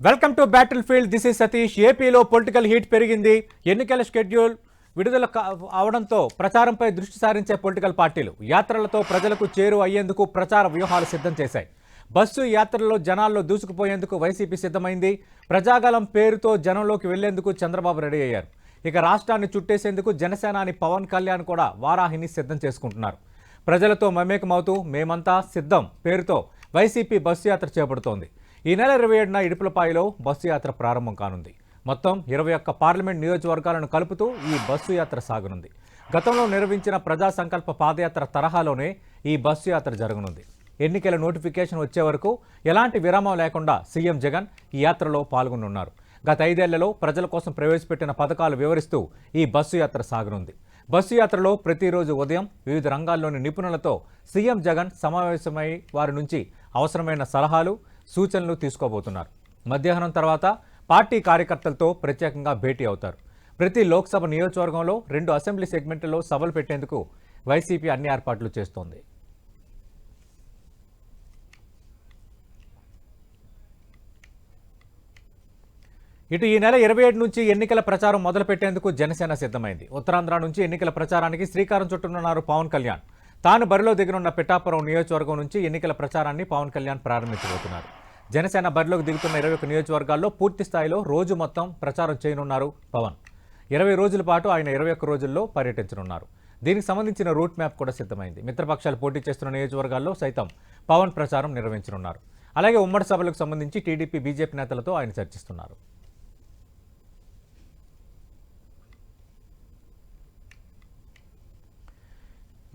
Welcome to battle field. This is Satish. ఏపీలో political heat పెరిగింది. ఎన్నికల షెడ్యూల్ విడుదల అవడంతో ప్రచారంపై దృష్టి సారించే పొలిటికల్ పార్టీలు యాత్రలతో ప్రజలకు చేరువ అయ్యేందుకు ప్రచార వ్యూహాలు సిద్ధం చేశాయి. బస్సు యాత్రల్లో జనాల్లో దూసుకుపోయేందుకు వైసీపీ సిద్ధమైంది. ప్రజాగలం పేరుతో జనంలోకి వెళ్లేందుకు చంద్రబాబు రెడీ అయ్యారు. ఇక రాష్ట్రాన్ని చుట్టేసేందుకు జనసేనాని పవన్ కళ్యాణ్ కూడా వారాహిని సిద్ధం చేసుకుంటున్నారు. ప్రజలతో మమేకమవుతూ మేమంతా సిద్ధం పేరుతో వైసీపీ బస్సు యాత్ర చేపడుతోంది. ఈ నెల 27న ఇడుపులపాయలో బస్సు యాత్ర ప్రారంభం కానుంది. మొత్తం 21 పార్లమెంట్ నియోజకవర్గాలను కలుపుతూ ఈ బస్సు యాత్ర సాగనుంది. గతంలో నిర్వహించిన ప్రజా సంకల్ప పాదయాత్ర తరహాలోనే ఈ బస్సు యాత్ర జరగనుంది. ఎన్నికల నోటిఫికేషన్ వచ్చే వరకు ఎలాంటి విరామం లేకుండా సీఎం జగన్ ఈ యాత్రలో పాల్గొనున్నారు. గత 5 ఏళ్లలో ప్రజల కోసం ప్రవేశపెట్టిన పథకాలు వివరిస్తూ ఈ బస్సు యాత్ర సాగనుంది. బస్సు యాత్రలో ప్రతిరోజు ఉదయం వివిధ రంగాల్లోని నిపుణులతో సీఎం జగన్ సమావేశమై వారి నుంచి అవసరమైన సలహాలు సూచనలు తీసుకోబోతున్నారు. మధ్యాహ్నం తర్వాత పార్టీ కార్యకర్తలతో ప్రత్యేకంగా భేటీ అవుతారు. ప్రతి లోక్సభ నియోజకవర్గంలో 2 అసెంబ్లీ సెగ్మెంట్లలో సభలు పెట్టేందుకు వైసీపీ అన్ని ఏర్పాట్లు చేస్తోంది. ఇటు ఈ నెల 27 నుంచి ఎన్నికల ప్రచారం మొదలుపెట్టేందుకు జనసేన సిద్ధమైంది. ఉత్తరాంధ్ర నుంచి ఎన్నికల ప్రచారానికి శ్రీకారం చుట్టనున్నారు పవన్ కళ్యాణ్. తాను బరిలో దిగనున్న పిఠాపురం నియోజకవర్గం నుంచి ఎన్నికల ప్రచారాన్ని పవన్ కళ్యాణ్ ప్రారంభించబోతున్నారు. జనసేన బరిలోకి దిగుతున్న 21 నియోజకవర్గాల్లో పూర్తి స్థాయిలో రోజు మొత్తం ప్రచారం చేయనున్నారు పవన్. 20 రోజుల పాటు ఆయన 21 రోజుల్లో పర్యటించనున్నారు. దీనికి సంబంధించిన రూట్ మ్యాప్ కూడా సిద్ధమైంది. మిత్రపక్షాలు పోటీ చేస్తున్న నియోజకవర్గాల్లో సైతం పవన్ ప్రచారం నిర్వహించనున్నారు. అలాగే ఉమ్మడి సభలకు సంబంధించి టీడీపీ బీజేపీ నేతలతో ఆయన చర్చిస్తున్నారు.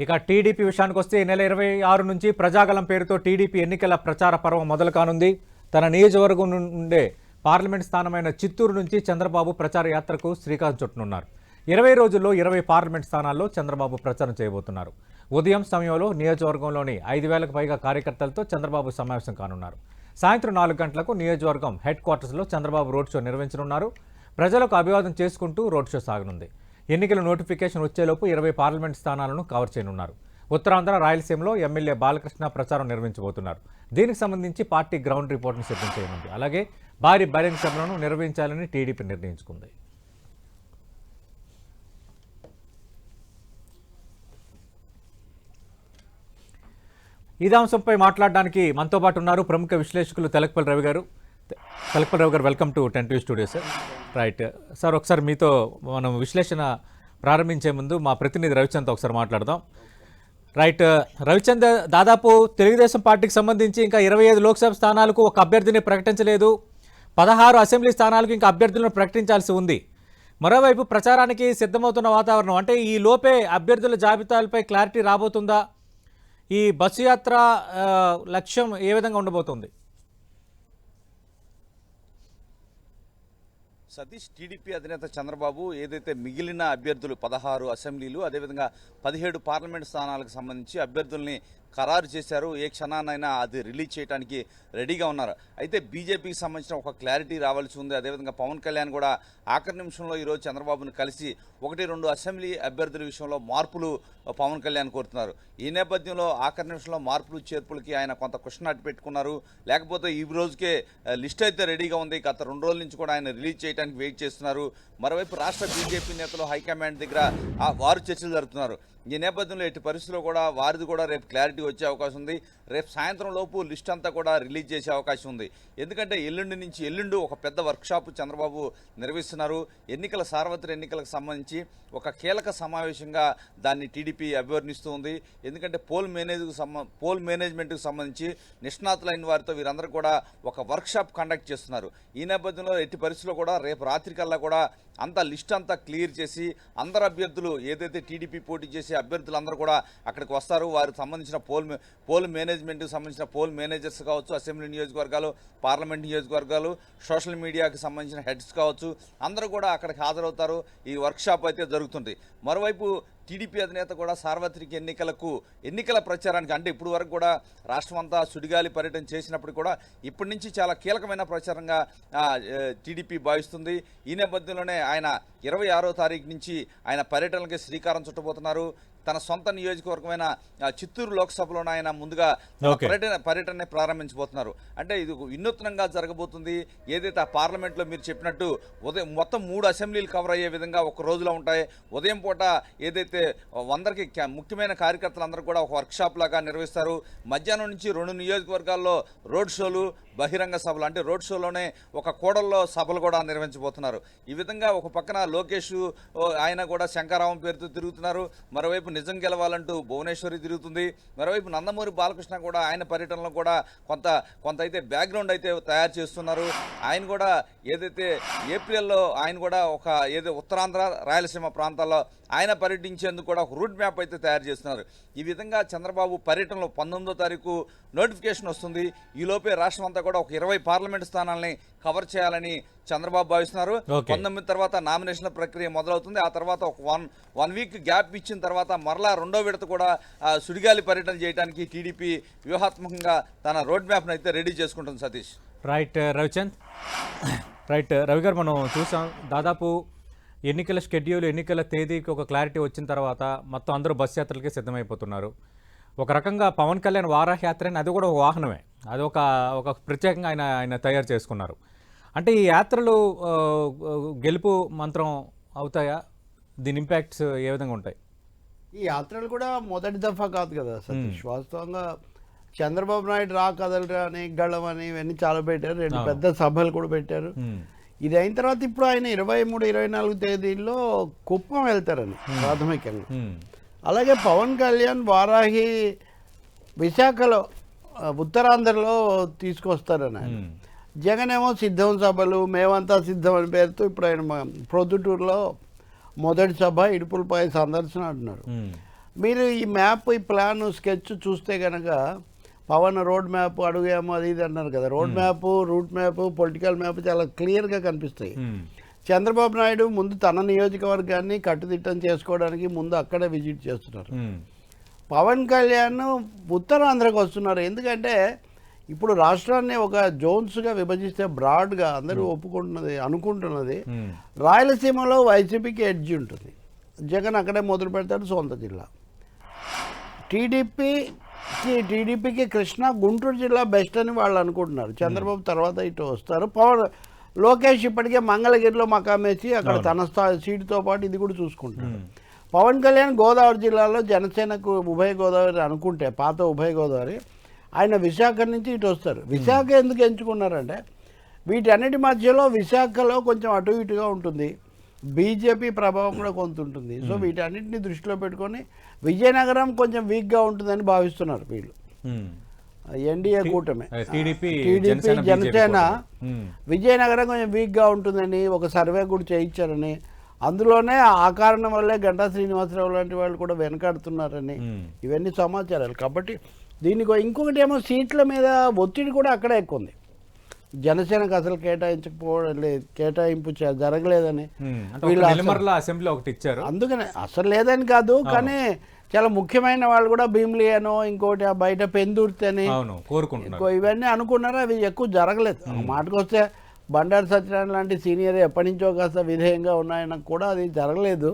ఇక టీడీపీ విషయానికి వస్తే ఈ నెల 26 నుంచి ప్రజాగలం పేరుతో టీడీపీ ఎన్నికల ప్రచార పర్వం మొదలు కానుంది. తన నియోజకవర్గం నుండే పార్లమెంట్ స్థానమైన చిత్తూరు నుంచి చంద్రబాబు ప్రచార యాత్రకు శ్రీకారం చుట్టనున్నారు. 20 రోజుల్లో 20 పార్లమెంట్ స్థానాల్లో చంద్రబాబు ప్రచారం చేయబోతున్నారు. ఉదయం సమయంలో నియోజకవర్గంలోని 5,000కు పైగా కార్యకర్తలతో చంద్రబాబు సమావేశం కానున్నారు. సాయంత్రం 4 గంటలకు నియోజకవర్గం హెడ్ క్వార్టర్స్లో చంద్రబాబు రోడ్ షో నిర్వహించనున్నారు. ప్రజలకు అభివాదం చేసుకుంటూ రోడ్ షో సాగనుంది. ఎన్నికల నోటిఫికేషన్ వచ్చేలోపు 20 పార్లమెంట్ స్థానాలను కవర్ చేయనున్నారు. ఉత్తరాంధ్ర రాయలసీమలో ఎమ్మెల్యే బాలకృష్ణ ప్రచారం నిర్వహించబోతున్నారు. దీనికి సంబంధించి పార్టీ గ్రౌండ్ రిపోర్ట్ను సిద్ధం చేయనుంది. అలాగే భారీ బహిరంగ సభలను నిర్వహించాలని టీడీపీ నిర్ణయించుకుంది. ఇదే అంశంపై మాట్లాడడానికి మనతో పాటు ఉన్నారు ప్రముఖ విశ్లేషకులు తెలకపల్లి రవి గారు. Welcome to 10 studio sir. Right sir, ఒకసారి మీతో మనం విశ్లేషణ ప్రారంభించే ముందు మా ప్రతినిధి రవిచంద్ర ఒకసారి మాట్లాడదాం. రైట్ రవిచంద్ర, దాదాపు తెలుగుదేశం పార్టీకి సంబంధించి ఇంకా 25 లోక్సభ స్థానాలకు ఒక అభ్యర్థిని ప్రకటించలేదు. 16 అసెంబ్లీ స్థానాలకు ఇంకా అభ్యర్థులను ప్రకటించాల్సి ఉంది. మరోవైపు ప్రచారానికి సిద్ధమవుతున్న వాతావరణం, అంటే ఈ లోపే అభ్యర్థుల జాబితాలపై క్లారిటీ రాబోతుందా? ఈ బస్సు యాత్ర లక్ష్యం ఏ విధంగా ఉండబోతుంది? సతీష్, టీడీపీ అధినేత చంద్రబాబు ఏదైతే మిగిలిన అభ్యర్థులు 16 అసెంబ్లీలు అదేవిధంగా 17 పార్లమెంట్ స్థానాలకు సంబంధించి అభ్యర్థుల్ని ఖరారు చేశారు. ఏ క్షణాన్నైనా అది రిలీజ్ చేయడానికి రెడీగా ఉన్నారు. అయితే బీజేపీకి సంబంధించిన ఒక క్లారిటీ రావాల్సి ఉంది. అదేవిధంగా పవన్ కళ్యాణ్ కూడా ఆఖరి నిమిషంలో ఈరోజు చంద్రబాబును కలిసి 1-2 అసెంబ్లీ అభ్యర్థుల విషయంలో మార్పులు పవన్ కళ్యాణ్ కోరుతున్నారు. ఈ నేపథ్యంలో ఆఖరి నిమిషంలో మార్పులు చేర్పులకి ఆయన కొంత క్వశ్చన్ అట్టు పెట్టుకున్నారు. లేకపోతే ఈ రోజుకే లిస్ట్ అయితే రెడీగా ఉంది. గత 2 రోజుల నుంచి కూడా ఆయన రిలీజ్ చేయడానికి వెయిట్ చేస్తున్నారు. మరోవైపు రాష్ట్ర బీజేపీ నేతలు హైకమాండ్ దగ్గర వారు చర్చలు జరుపుతున్నారు. ఈ నేపథ్యంలో ఎట్టి పరిస్థితుల్లో కూడా వారిది కూడా రేపు క్లారిటీ వచ్చే అవకాశం ఉంది. రేపు సాయంత్రం లోపు లిస్ట్ అంతా కూడా రిలీజ్ చేసే అవకాశం ఉంది. ఎందుకంటే ఎల్లుండి ఒక పెద్ద వర్క్షాప్ చంద్రబాబు నిర్వహిస్తున్నారు. సార్వత్రిక ఎన్నికలకు సంబంధించి ఒక కీలక సమావేశంగా దాన్ని టీడీపీ అభివర్ణిస్తూ ఉంది. ఎందుకంటే పోల్ మేనేజ్మెంట్కి సంబంధించి నిష్ణాతులైన వారితో వీరందరూ కూడా ఒక వర్క్షాప్ కండక్ట్ చేస్తున్నారు. ఈ నేపథ్యంలో ఎట్టి పరిస్థితుల్లో కూడా రేపు రాత్రికల్లా కూడా లిస్ట్ అంతా క్లియర్ చేసి అందరు అభ్యర్థులు ఏదైతే టీడీపీ పోటీ చేసే అభ్యర్థులందరూ కూడా అక్కడికి వస్తారు. వారికి సంబంధించిన పోల్ మేనేజ్మెంట్కి సంబంధించిన పోల్ మేనేజర్స్ కావచ్చు, అసెంబ్లీ నియోజకవర్గాలు, పార్లమెంట్ నియోజకవర్గాలు, సోషల్ మీడియాకి సంబంధించిన హెడ్స్ కావచ్చు, అందరూ కూడా అక్కడికి హాజరవుతారు. ఈ వర్క్షాప్ అయితే జరుగుతుంది. మరోవైపు టీడీపీ అధినేత కూడా సార్వత్రిక ఎన్నికల ప్రచారానికి, అంటే ఇప్పుడు వరకు కూడా రాష్ట్రం అంతా సుడిగాలి పర్యటన చేసినప్పుడు కూడా ఇప్పటి నుంచి చాలా కీలకమైన ప్రచారంగా టీడీపీ భావిస్తుంది. ఈ నేపథ్యంలోనే ఆయన 26వ తారీఖు నుంచి ఆయన పర్యటనకి శ్రీకారం చుట్టబోతున్నారు. తన సొంత నియోజకవర్గమైన చిత్తూరు లోక్సభలోనే ఆయన ముందుగా పర్యటన ప్రారంభించబోతున్నారు. అంటే ఇది వినూత్నంగా జరగబోతుంది. ఏదైతే ఆ పార్లమెంట్లో మీరు చెప్పినట్టు ఉదయం మొత్తం 3 అసెంబ్లీలు కవర్ అయ్యే విధంగా ఒక రోజులో ఉంటాయి. ఉదయం పూట ఏదైతే అందరికీ ముఖ్యమైన కార్యకర్తలందరూ కూడా ఒక వర్క్షాప్ లాగా నిర్వహిస్తారు. మధ్యాహ్నం నుంచి 2 నియోజకవర్గాల్లో రోడ్ షోలు, బహిరంగ సభలు, అంటే రోడ్ షోలోనే ఒక కూడల్లో సభలు కూడా నిర్వహించబోతున్నారు. ఈ విధంగా ఒక పక్కన లోకేష్ ఆయన కూడా శంకరావం పేరుతో తిరుగుతున్నారు. మరోవైపు నిజం గెలవాలంటూ భువనేశ్వరి తిరుగుతుంది. మరోవైపు నందమూరి బాలకృష్ణ కూడా ఆయన పర్యటనలో కూడా కొంత అయితే బ్యాక్గ్రౌండ్ అయితే తయారు చేస్తున్నారు. ఆయన కూడా ఏదైతే ఏప్రిల్లో ఆయన కూడా ఉత్తరాంధ్ర, రాయలసీమ ప్రాంతాల్లో ఆయన పర్యటించేందుకు కూడా ఒక రూట్ మ్యాప్ అయితే తయారు చేస్తున్నారు. ఈ విధంగా చంద్రబాబు పర్యటనలో 19వ తారీఖు నోటిఫికేషన్ వస్తుంది. ఈ లోపే రాష్ట్రం అంతా కూడా ఒక 20 పార్లమెంట్ స్థానాలని కవర్ చేయాలని చంద్రబాబు భావిస్తున్నారు. 19 తర్వాత నామినేషన్ల ప్రక్రియ మొదలవుతుంది. ఆ తర్వాత ఒక వన్ వీక్ గ్యాప్ ఇచ్చిన తర్వాత మరలా 2వ విడత కూడా సుడిగాలి పర్యటన చేయడానికి టీడీపీ వ్యూహాత్మకంగా తన రోడ్ మ్యాప్ను అయితే రెడీ చేసుకుంటుంది. సతీష్. రైట్ రవిచంద్. రైట్ రవి గారు, మనం చూసాం దాదాపు ఎన్నికల షెడ్యూల్, ఎన్నికల తేదీకి ఒక క్లారిటీ వచ్చిన తర్వాత మొత్తం అందరూ బస్ యాత్రలకి సిద్ధమైపోతున్నారు. ఒక రకంగా పవన్ కళ్యాణ్ వారాహ యాత్ర అని, అది కూడా ఒక వాహనమే, అది ఒక ప్రత్యేకంగా ఆయన తయారు చేసుకున్నారు. అంటే ఈ యాత్రలు గెలుపు మంత్రం అవుతాయా? దీని ఇంపాక్ట్స్ ఏ విధంగా ఉంటాయి? ఈ యాత్రలు కూడా మొదటి దఫా కాదు కదా సతీష్. వాస్తవంగా చంద్రబాబు నాయుడు రా కదలరా అని, గళం అని ఇవన్నీ చాలా పెట్టారు. 2 పెద్ద సభలు కూడా పెట్టారు. ఇది అయిన తర్వాత ఇప్పుడు ఆయన 23, 24 తేదీల్లో కుప్పం వెళ్తారని ప్రాథమికంగా. అలాగే పవన్ కళ్యాణ్ వారాహి విశాఖలో ఉత్తరాంధ్రలో తీసుకొస్తారని ఆయన. జగన్ ఏమో సిద్ధం సభలు, మేమంతా సిద్ధం అని పేరుతో ఇప్పుడు ఆయన ప్రొద్దుటూరులో మొదటి సభ, ఇడుపులపై సందర్శన అంటున్నారు. మీరు ఈ మ్యాప్, ఈ ప్లాన్, స్కెచ్ చూస్తే కనుక పవన్ రోడ్ మ్యాప్ అడుగాము అది ఇది అన్నారు కదా. Road map, route map, political map చాలా క్లియర్గా కనిపిస్తాయి. చంద్రబాబు నాయుడు ముందు తన నియోజకవర్గాన్ని కట్టుదిట్టం చేసుకోవడానికి ముందు అక్కడే విజిట్ చేస్తున్నారు. పవన్ కళ్యాణ్ ఉత్తరాంధ్రకు వస్తున్నారు. ఎందుకంటే ఇప్పుడు రాష్ట్రాన్ని ఒక జోన్స్గా విభజిస్తే బ్రాడ్గా అందరూ అనుకుంటున్నది రాయలసీమలో వైసీపీకి ఎడ్జ్ ఉంటుంది. జగన్ అక్కడే మొదలు పెడతాడు, సొంత జిల్లా. టీడీపీకి కృష్ణా, గుంటూరు జిల్లా బెస్ట్ అని వాళ్ళు అనుకుంటున్నారు. చంద్రబాబు తర్వాత ఇటు వస్తారు. లోకేష్ ఇప్పటికే మంగళగిరిలో మకామేసి అక్కడ తన సీటుతో పాటు ఇది కూడా చూసుకుంటారు. పవన్ కళ్యాణ్ గోదావరి జిల్లాలో జనసేనకు ఉభయ గోదావరి అనుకుంటే, పాత ఉభయ గోదావరి, ఆయన విశాఖ నుంచి ఇటు వస్తారు. విశాఖ ఎందుకు ఎంచుకున్నారంటే వీటన్నిటి మధ్యలో విశాఖలో కొంచెం అటు ఇటుగా ఉంటుంది, బీజేపీ ప్రభావం కూడా కొంత ఉంటుంది. సో వీటన్నిటిని దృష్టిలో పెట్టుకొని విజయనగరం కొంచెం వీక్గా ఉంటుందని భావిస్తున్నారు వీళ్ళు. ఎన్డీఏ కూటమి, టీడీపీ జనసేన విజయనగరం కొంచెం వీక్గా ఉంటుందని ఒక సర్వే కూడా చేయించారని, అందులోనే ఆ కారణం వల్లే గంటా శ్రీనివాసరావు లాంటి వాళ్ళు కూడా వెనకాడుతున్నారని ఇవన్నీ సమాచారాలు. కాబట్టి దీనికి ఇంకొకటి ఏమో సీట్ల మీద ఒత్తిడి కూడా అక్కడే ఎక్కువ ఉంది. జనసేనకు అసలు కేటాయింపు జరగలేదని అసెంబ్లీ ఒకటి ఇచ్చారు. అందుకనే అసలు లేదని కాదు, కానీ చాలా ముఖ్యమైన వాళ్ళు కూడా భీమిలియనో ఇంకోటి బయట పెందుర్తని ఇవన్నీ అనుకున్నారు. అవి ఎక్కువ జరగలేదు. మాటకు వస్తే బండారు సత్యనారాయణ లాంటి సీనియర్ ఎప్పటి నుంచో కాస్త విధేయంగా ఉన్నాయని కూడా అది జరగలేదు.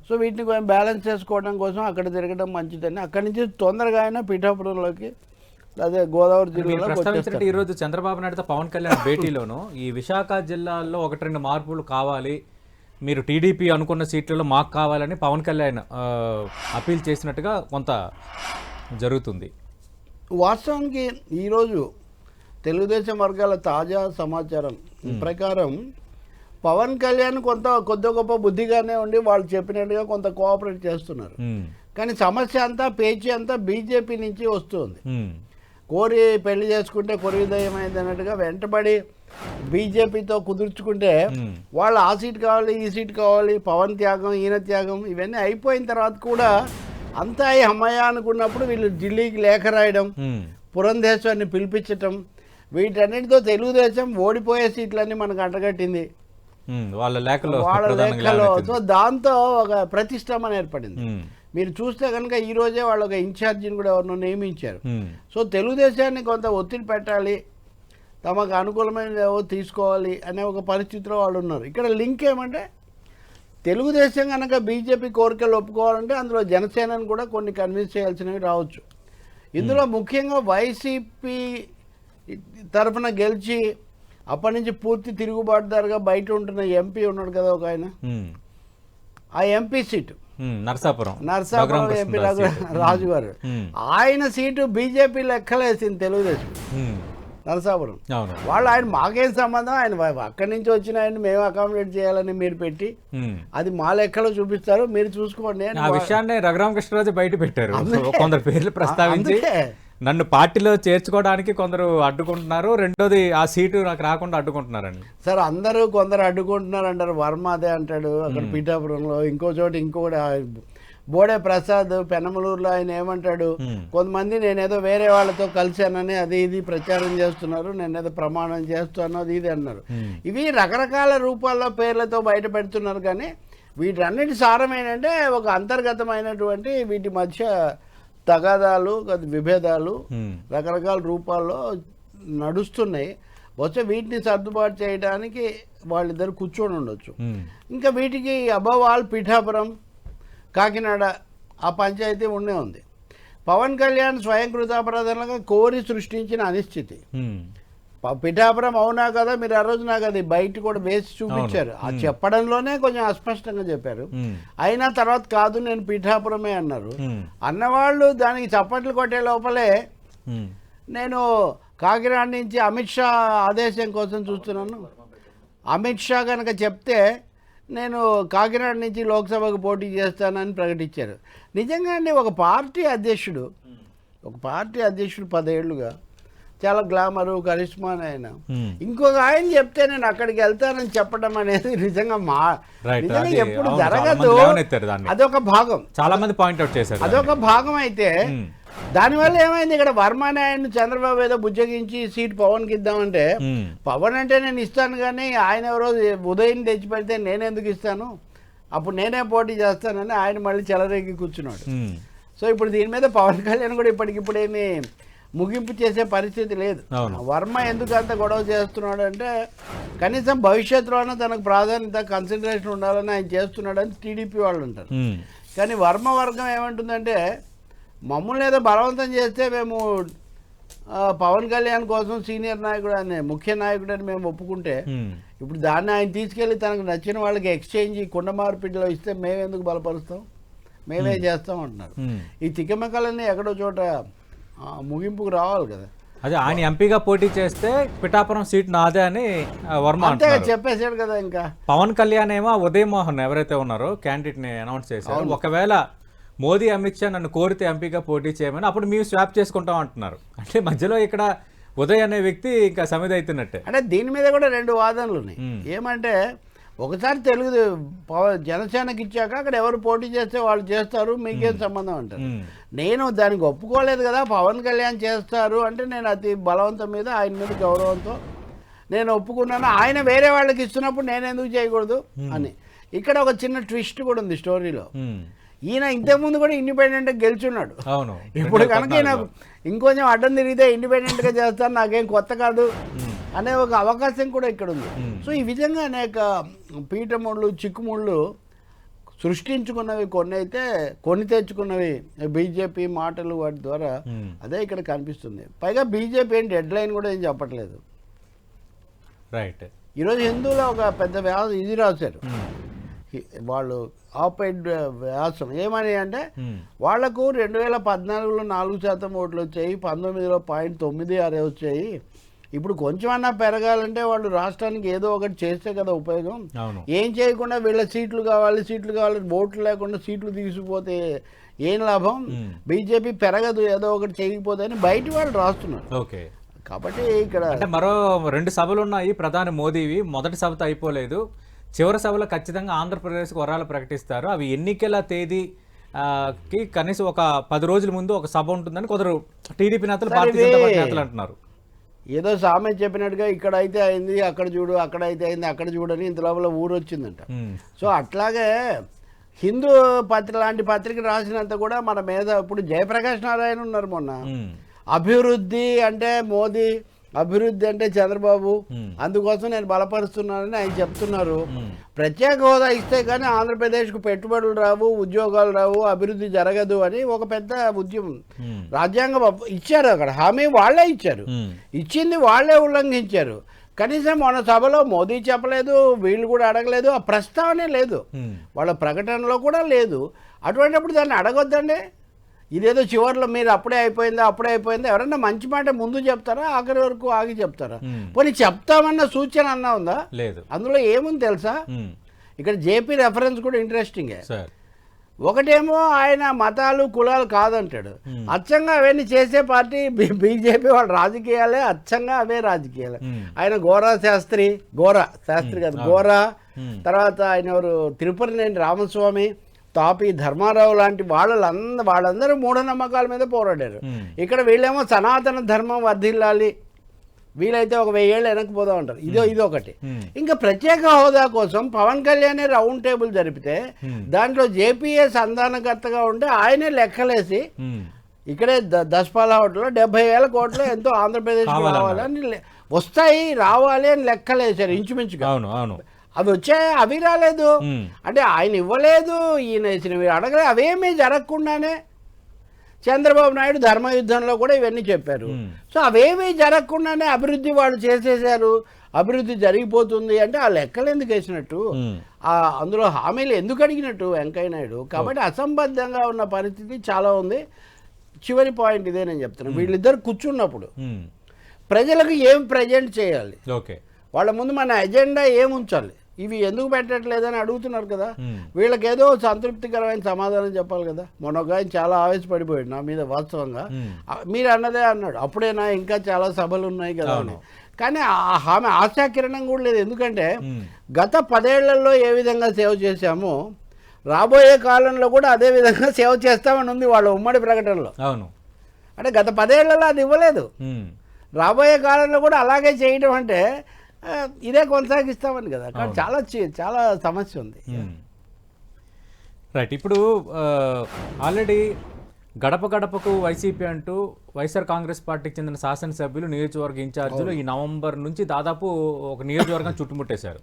సో వీటిని కొంచెం బ్యాలెన్స్ చేసుకోవడం కోసం అక్కడ తిరగడం మంచిదని అక్కడి నుంచి తొందరగా అయినా పిఠాపురంలోకి, అదే గోదావరి జిల్లాలో. ఈ రోజు చంద్రబాబు నాయుడుతో పవన్ కళ్యాణ్ భేటీలోను ఈ విశాఖ జిల్లాలో 1-2 మార్పులు కావాలి, మీరు టీడీపీ అనుకున్న సీట్లలో మాకు కావాలని పవన్ కళ్యాణ్ అపీల్ చేసినట్టుగా కొంత జరుగుతుంది. వాస్తవానికి ఈరోజు తెలుగుదేశం వర్గాల తాజా సమాచారం ప్రకారం పవన్ కళ్యాణ్ కొద్ది గొప్ప బుద్ధిగానే ఉండి వాళ్ళు చెప్పినట్టుగా కొంత కోఆపరేట్ చేస్తున్నారు. కానీ సమస్య అంతా, పేచీ అంతా బీజేపీ నుంచి వస్తుంది. కోరి పెళ్లి చేసుకుంటే కొరివిదయమైంది అన్నట్టుగా వెంటబడి బీజేపీతో కుదుర్చుకుంటే వాళ్ళు ఆ సీట్ కావాలి, ఈ సీట్ కావాలి, పవన్ త్యాగం, ఈయన త్యాగం ఇవన్నీ అయిపోయిన తర్వాత కూడా అంతా అమ్మయ్య అనుకున్నప్పుడు వీళ్ళు ఢిల్లీకి లేఖ రాయడం, పురంధేశ్వరిని పిలిపించటం, వీటన్నిటితో తెలుగుదేశం ఓడిపోయే సీట్లన్నీ మనకు అంటగట్టింది వాళ్ళ లేఖలో. సో దాంతో ఒక ప్రతిష్టంభన ఏర్పడింది. మీరు చూస్తే కనుక ఈ రోజే వాళ్ళు ఒక ఇన్ఛార్జిని కూడా ఎవరినో నియమించారు. సో తెలుగుదేశాన్ని కొంత ఒత్తిడి పెట్టాలి, తమకు అనుకూలమైన తీసుకోవాలి అనే ఒక పరిస్థితిలో వాళ్ళు ఉన్నారు. ఇక్కడ లింక్ ఏమంటే తెలుగుదేశం కనుక బీజేపీ కోరికలు ఒప్పుకోవాలంటే అందులో జనసేనను కూడా కొన్ని కన్విన్స్ చేయాల్సినవి రావచ్చు. ఇందులో ముఖ్యంగా వైసీపీ తరఫున గెలిచి అప్పటి నుంచి పూర్తి తిరుగుబాటుదారుగా బయట ఉంటున్న ఎంపీ ఉన్నాడు కదా ఒక ఆయన, ఆ ఎంపీ సీటు నరసాపురం ఎంపీ రాజు గారు, ఆయన సీటు బీజేపీ లెక్కలేసింది తెలుగుదేశం నరసాపురం. వాళ్ళు ఆయన మాకేం సంబంధం, ఆయన అక్కడి నుంచి వచ్చిన ఆయన మేము అకామిడేట్ చేయాలని మీరు పెట్టి అది మా లెక్కలో చూపిస్తారు, మీరు చూసుకోండి. ఆ విషయాన్ని రఘురామకృష్ణరాజు బయట పెట్టారు. కొందరు పేర్లు ప్రస్తావించి నన్ను పార్టీలో చేర్చుకోవడానికి కొందరు అడ్డుకుంటున్నారు, రెండోది ఆ సీటు నాకు రాకుండా అడ్డుకుంటున్నారండి. సార్ అందరూ కొందరు అడ్డుకుంటున్నారు అంటారు. వర్మ అదే అంటాడు అక్కడ పీఠాపురంలో, ఇంకో చోట ఇంకోటి బోడే ప్రసాద్ పెనమలూరులో ఆయన ఏమంటాడు, కొంతమంది నేనేదో వేరే వాళ్ళతో కలిశానని అది ఇది ప్రచారం చేస్తున్నారు, నేనేదో ప్రమాణం చేస్తాను అది ఇది అన్నారు. ఇవి రకరకాల రూపాల్లో పేర్లతో బయట పెడుతున్నారు. కానీ వీటన్నిటి సారం ఏంటంటే ఒక అంతర్గతమైనటువంటి వీటి మధ్య తగాదాలు విభేదాలు రకరకాల రూపాల్లో నడుస్తున్నాయి. బహుశా వీటిని సర్దుబాటు చేయడానికి వాళ్ళిద్దరు కూర్చొని ఉండొచ్చు. ఇంకా వీటికి అబవ్ ఆల్ పిఠాపురం కాకినాడ ఆ పంచాయతీ ఉండే ఉంది. పవన్ కళ్యాణ్ స్వయం కృతాపరాధనగా కోరి సృష్టించిన అనిశ్చితి. పిఠాపురం అవునా కదా, మీరు ఆ రోజు నాకు అది బయట కూడా వేసి చూపించారు. ఆ చెప్పడంలోనే కొంచెం అస్పష్టంగా చెప్పారు. అయినా తర్వాత కాదు నేను పిఠాపురమే అన్నారు. అన్నవాళ్ళు దానికి చప్పట్లు కొట్టే లోపలే నేను కాకినాడ నుంచి అమిత్ షా ఆదేశం కోసం చూస్తున్నాను, అమిత్ షా కనుక చెప్తే నేను కాకినాడ నుంచి లోక్సభకు పోటీ చేస్తానని ప్రకటించారు. నిజంగా అండి ఒక పార్టీ అధ్యక్షుడు 10 ఏళ్లుగా చాలా గ్లామరు కరిష్మా ఆయన, ఇంకొక ఆయన చెప్తే నేను అక్కడికి వెళ్తానని చెప్పడం అనేది నిజంగా నిజంగా ఎప్పుడు జరగదు. అదొక భాగం, చాలా మంది పాయింట్అవుట్ చేశారు. అదొక భాగం అయితే దానివల్ల ఏమైంది, ఇక్కడ వర్మని ఆయన చంద్రబాబు ఏదో బుజ్జగించి సీట్ పవన్కి ఇద్దామంటే, పవన్ అంటే నేను ఇస్తాను కానీ ఆయన ఎవరో ఉదయం తెచ్చి పెడితే నేనెందుకు ఇస్తాను, అప్పుడు నేనే పోటీ చేస్తానని ఆయన మళ్ళీ చెలరేగి కూర్చున్నాడు. సో ఇప్పుడు దీని మీద పవన్ కళ్యాణ్ కూడా ఇప్పటికిప్పుడేమి ముగింపు చేసే పరిస్థితి లేదు. వర్మ ఎందుకు అంత గొడవ చేస్తున్నాడు అంటే కనీసం భవిష్యత్తులోనే తనకు ప్రాధాన్యత కన్సిడరేషన్ ఉండాలని ఆయన చేస్తున్నాడని టీడీపీ వాళ్ళు అంటారు. కానీ వర్మ వర్గం ఏమంటుందంటే మమ్మల్ని ఏదో బలవంతం చేస్తే మేము పవన్ కళ్యాణ్ కోసం సీనియర్ నాయకుడు అని ముఖ్య నాయకుడు అని మేము ఒప్పుకుంటే ఇప్పుడు దాన్ని ఆయన తీసుకెళ్ళి తనకు నచ్చిన వాళ్ళకి ఎక్స్చేంజ్ కుండ మార్పిడిలో ఇస్తే మేమెందుకు బలపరుస్తాం, మేమే చేస్తాం అంటున్నారు. ఈ తికమకలన్నీ ఎక్కడో చోట ముగింపుకు రావాలి కదా. అదే ఆయన ఎంపీగా పోటీ చేస్తే పిఠాపురం సీట్ నాదే అని వర్మ చెప్పేశాడు కదా. ఇంకా పవన్ కళ్యాణ్ ఏమో ఉదయమోహన్ ఎవరైతే ఉన్నారో క్యాండిడేట్ ని అనౌన్స్ చేశారు. ఒకవేళ మోదీ అమిత్ షా నన్ను కోరితే ఎంపీగా పోటీ చేయమని అప్పుడు మేము స్వాప్ చేసుకుంటాం అంటున్నారు. అంటే మధ్యలో ఇక్కడ ఉదయ్ అనే వ్యక్తి ఇంకా సమిధి అవుతున్నట్టే. అంటే దీని మీద కూడా 2 వాదనలు ఉన్నాయి. ఏమంటే ఒకసారి జనసేనకి ఇచ్చాక అక్కడ ఎవరు పోటీ చేస్తే వాళ్ళు చేస్తారు, మీకేం సంబంధం అంటారు. నేను దానికి ఒప్పుకోలేదు కదా, పవన్ కళ్యాణ్ చేస్తారు అంటే నేను అతి బలవంతం మీద ఆయన మీద గౌరవంతో నేను ఒప్పుకున్నాను, ఆయన వేరే వాళ్ళకి ఇస్తున్నప్పుడు నేను ఎందుకు చేయకూడదు అని. ఇక్కడ ఒక చిన్న ట్విస్ట్ కూడా ఉంది స్టోరీలో. ఈయన ఇంతకుముందు కూడా ఇండిపెండెంట్గా గెలుచున్నాడు. ఇప్పుడు కనుక ఈయన ఇంకొంచెం అడ్డం తిరిగితే ఇండిపెండెంట్గా చేస్తాను, నాకేం కొత్త కాదు అనే ఒక అవకాశం కూడా ఇక్కడ ఉంది. సో ఈ విధంగా అనేక పీఠముళ్ళు చిక్కుముళ్ళు సృష్టించుకున్నవి కొన్ని అయితే కొని తెచ్చుకున్నవి బీజేపీ మాటలు వాటి ద్వారా అదే ఇక్కడ కనిపిస్తుంది. పైగా బీజేపీ ఏం డెడ్ లైన్ కూడా ఏం చెప్పట్లేదు. రైట్. ఈరోజు హిందువులో ఒక పెద్ద ఇది రాశారు వాళ్ళు ఆపైడ్ వ్యాసం. ఏమని అంటే వాళ్లకు 2014లో 4% ఓట్లు వచ్చాయి, 19లో 0.96 వచ్చాయి. ఇప్పుడు కొంచెం అన్నా పెరగాలంటే వాళ్ళు రాష్ట్రానికి ఏదో ఒకటి చేస్తే కదా ఉపయోగం. ఏం చేయకుండా వీళ్ళ సీట్లు కావాలి ఓట్లు లేకుండా సీట్లు తీసుకుపోతే ఏం లాభం, బీజేపీ పెరగదు ఏదో ఒకటి చేయకపోతే అని బయట వాళ్ళు రాస్తున్నారు. కాబట్టి ఇక్కడ అంటే మరో 2 సభలు ఉన్నాయి ప్రధాని మోదీవి. మొదటి సభతో అయిపోలేదు, చివరి సభలో ఖచ్చితంగా ఆంధ్రప్రదేశ్కి వరాలు ప్రకటిస్తారు. అవి ఎన్నికల తేదీకి కనీసం ఒక 10 రోజుల ముందు ఒక సభ ఉంటుందని కొందరు టీడీపీ నేతలు భారతీయ జనతా పార్టీ నేతలు అంటున్నారు. ఏదో సామె చెప్పినట్టుగా ఇక్కడ అయితే అయింది అక్కడ చూడు, అక్కడ అయితే అయింది అక్కడ చూడని ఇంత లోపల ఊరు వచ్చిందంట. సో అట్లాగే హిందూ లాంటి పత్రిక రాసినంత కూడా మన మీద ఇప్పుడు జయప్రకాష్ నారాయణ ఉన్నారు మొన్న, అభివృద్ధి అంటే మోదీ అభివృద్ధి అంటే చంద్రబాబు, అందుకోసం నేను బలపరుస్తున్నానని ఆయన చెప్తున్నారు. ప్రత్యేక హోదా ఇస్తే కానీ ఆంధ్రప్రదేశ్కు పెట్టుబడులు రావు, ఉద్యోగాలు రావు, అభివృద్ధి జరగదు అని ఒక పెద్ద ఉద్యమం రాజ్యాంగం ఇచ్చారు. అక్కడ హామీ వాళ్లే ఇచ్చారు, ఇచ్చింది వాళ్లే ఉల్లంఘించారు. కనీసం మన సభలో మోదీ చెప్పలేదు, వీళ్ళు కూడా అడగలేదు, ఆ ప్రస్తావనే లేదు, వాళ్ళ ప్రకటనలో కూడా లేదు. అటువంటిప్పుడు దాన్ని అడగొద్దండి. ఇదేదో చివరిలో మీరు అప్పుడే అయిపోయిందా ఎవరన్నా మంచి మాట ముందు చెప్తారా, ఆఖరి వరకు ఆగి చెప్తారా? పోనీ చెప్తామన్న సూచన అన్నా ఉందా? లేదు. అందులో ఏముంది తెలుసా, ఇక్కడ జేపీ రెఫరెన్స్ కూడా ఇంట్రెస్టింగే. ఒకటేమో ఆయన మతాలు కులాలు కాదంటాడు, అచ్చంగా అవన్నీ చేసే పార్టీ బీజేపీ వాళ్ళ రాజకీయాలే, అచ్చంగా అవే రాజకీయాలే. ఆయన గోరా శాస్త్రి కాదు గోరా, తర్వాత ఆయన ఎవరు తిరుపతినేని రామస్వామి, తాపి ధర్మారావు లాంటి వాళ్ళందరూ మూఢనమ్మకాల మీద పోరాడారు. ఇక్కడ వీళ్ళేమో సనాతన ధర్మం వర్ధిల్లాలి, వీలైతే ఒక 1000 ఏళ్ళు వెనక్కి పోదాం అంటారు. ఇదొకటి. ఇంకా ప్రత్యేక హోదా కోసం పవన్ కళ్యాణ్ రౌండ్ టేబుల్ జరిపితే దాంట్లో జేపీఏ సంధానకర్తగా ఉంటే ఆయనే లెక్కలేసి ఇక్కడే దస్పాలా హోటల్లో 70,000 కోట్లు ఎంతో ఆంధ్రప్రదేశ్ రావాలని రావాలి అని లెక్కలేసారు ఇంచుమించుగా. అవి వచ్చాయి, అవి రాలేదు. అంటే ఆయన ఇవ్వలేదు, ఈయన అడగలేదు, అవేమీ జరగకుండానే చంద్రబాబు నాయుడు ధర్మయుద్ధంలో కూడా ఇవన్నీ చెప్పారు. సో అవేమీ జరగకుండానే అభివృద్ధి వాళ్ళు చేసేసారు, అభివృద్ధి జరిగిపోతుంది అంటే ఆ లెక్కలు ఎందుకు వేసినట్టు, అందులో హామీలు ఎందుకు అడిగినట్టు వెంకయ్య నాయుడు? కాబట్టి అసంబద్ధంగా ఉన్న పరిస్థితి చాలా ఉంది. చివరి పాయింట్ ఇదే నేను చెప్తున్నాను, వీళ్ళిద్దరు కూర్చున్నప్పుడు ప్రజలకు ఏం ప్రజెంట్ చేయాలి, వాళ్ళ ముందు మన ఎజెండా ఏముంచాలి, ఇవి ఎందుకు పెట్టట్లేదని అడుగుతున్నారు కదా. వీళ్ళకేదో సంతృప్తికరమైన సమాధానం చెప్పాలి కదా. మొన్న ఒక ఆయన చాలా ఆవేశపడిపోయాడు నా మీద, వాస్తవంగా మీరు అన్నదే అన్నాడు, అప్పుడేనా ఇంకా చాలా సభలు ఉన్నాయి కదా అని. కానీ ఆమె ఆశాకిరణం కూడా లేదు. ఎందుకంటే గత 10 ఏళ్లలో ఏ విధంగా సేవ చేశామో రాబోయే కాలంలో కూడా అదే విధంగా సేవ చేస్తామని ఉంది వాళ్ళ ఉమ్మడి ప్రకటనలో. అంటే గత 10 ఏళ్లలో అది ఇవ్వలేదు, రాబోయే కాలంలో కూడా అలాగే చేయడం అంటే ఇదే కొనసాగిస్తామని కదా. కానీ చాలా సమస్య ఉంది. రైట్. ఇప్పుడు ఆల్రెడీ గడప గడపకు వైసీపీ అంటూ వైఎస్ఆర్ కాంగ్రెస్ పార్టీకి చెందిన శాసనసభ్యులు, నియోజకవర్గ ఇన్ఛార్జీలు ఈ నవంబర్ నుంచి దాదాపు ఒక నియోజకవర్గం చుట్టుముట్టేశారు.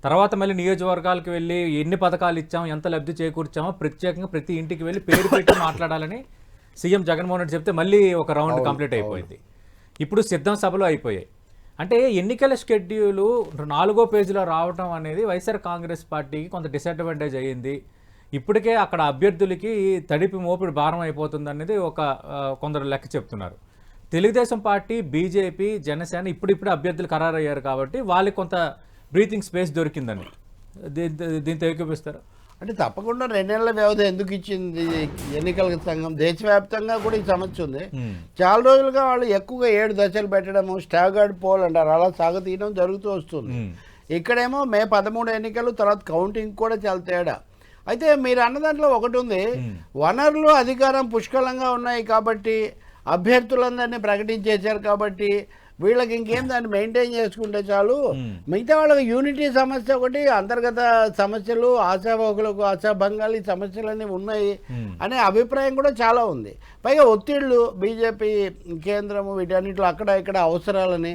తర్వాత మళ్ళీ నియోజకవర్గాలకు వెళ్ళి ఎన్ని పథకాలు ఇచ్చాము, ఎంత లబ్ధి చేకూర్చామో ప్రత్యేకంగా ప్రతి ఇంటికి వెళ్ళి పేరు పెట్టి మాట్లాడాలని సీఎం జగన్మోహన్ రెడ్డి చెప్తే మళ్ళీ ఒక రౌండ్ కంప్లీట్ అయిపోయింది. ఇప్పుడు సిద్ధం సభలు అయిపోయాయి. అంటే ఎన్నికల షెడ్యూలు 4వ పేజీలో రావడం అనేది వైఎస్ఆర్ కాంగ్రెస్ పార్టీకి కొంత డిసడ్వాంటేజ్ అయ్యింది. ఇప్పటికే అక్కడ అభ్యర్థులకి తడిపి మోపిడి భారం అయిపోతుంది అనేది కొందరు లెక్క చెప్తున్నారు. తెలుగుదేశం పార్టీ, బీజేపీ, జనసేన ఇప్పుడిప్పుడే అభ్యర్థులు ఖరారయ్యారు కాబట్టి వాళ్ళకి కొంత బ్రీతింగ్ స్పేస్ దొరికిందని దీంతో ఏకీపిస్తారు. అంటే తప్పకుండా 2 నెలల వ్యవధి ఎందుకు ఇచ్చింది ఎన్నికల సంఘం? దేశవ్యాప్తంగా కూడా ఈ సమస్య ఉంది. చాలా రోజులుగా వాళ్ళు ఎక్కువగా 7 దశలు పెట్టడము, స్టాగర్డ్ పోల్ అంటారు, అలా సాగతీయడం జరుగుతూ వస్తుంది. ఇక్కడేమో మే 13 ఎన్నికలు, తర్వాత కౌంటింగ్ కూడా చాలా తేడా. అయితే మీరు అన్న దాంట్లో ఒకటి ఉంది, వనరులు అధికారం పుష్కలంగా ఉన్నాయి కాబట్టి, అభ్యర్థులందరినీ ప్రకటించేశారు కాబట్టి వీళ్ళకి ఇంకేం దాన్ని మెయింటైన్ చేసుకుంటే చాలు, మిగతా వాళ్ళకి యూనిటీ సమస్య ఒకటి, అంతర్గత సమస్యలు, ఆశాభోగులకు ఆశాభంగాలు, ఈ సమస్యలన్నీ ఉన్నాయి అనే అభిప్రాయం కూడా చాలా ఉంది. పైగా ఒత్తిళ్లు, బీజేపీ కేంద్రము వీటన్నిటిలో అక్కడ ఇక్కడ అవసరాలని.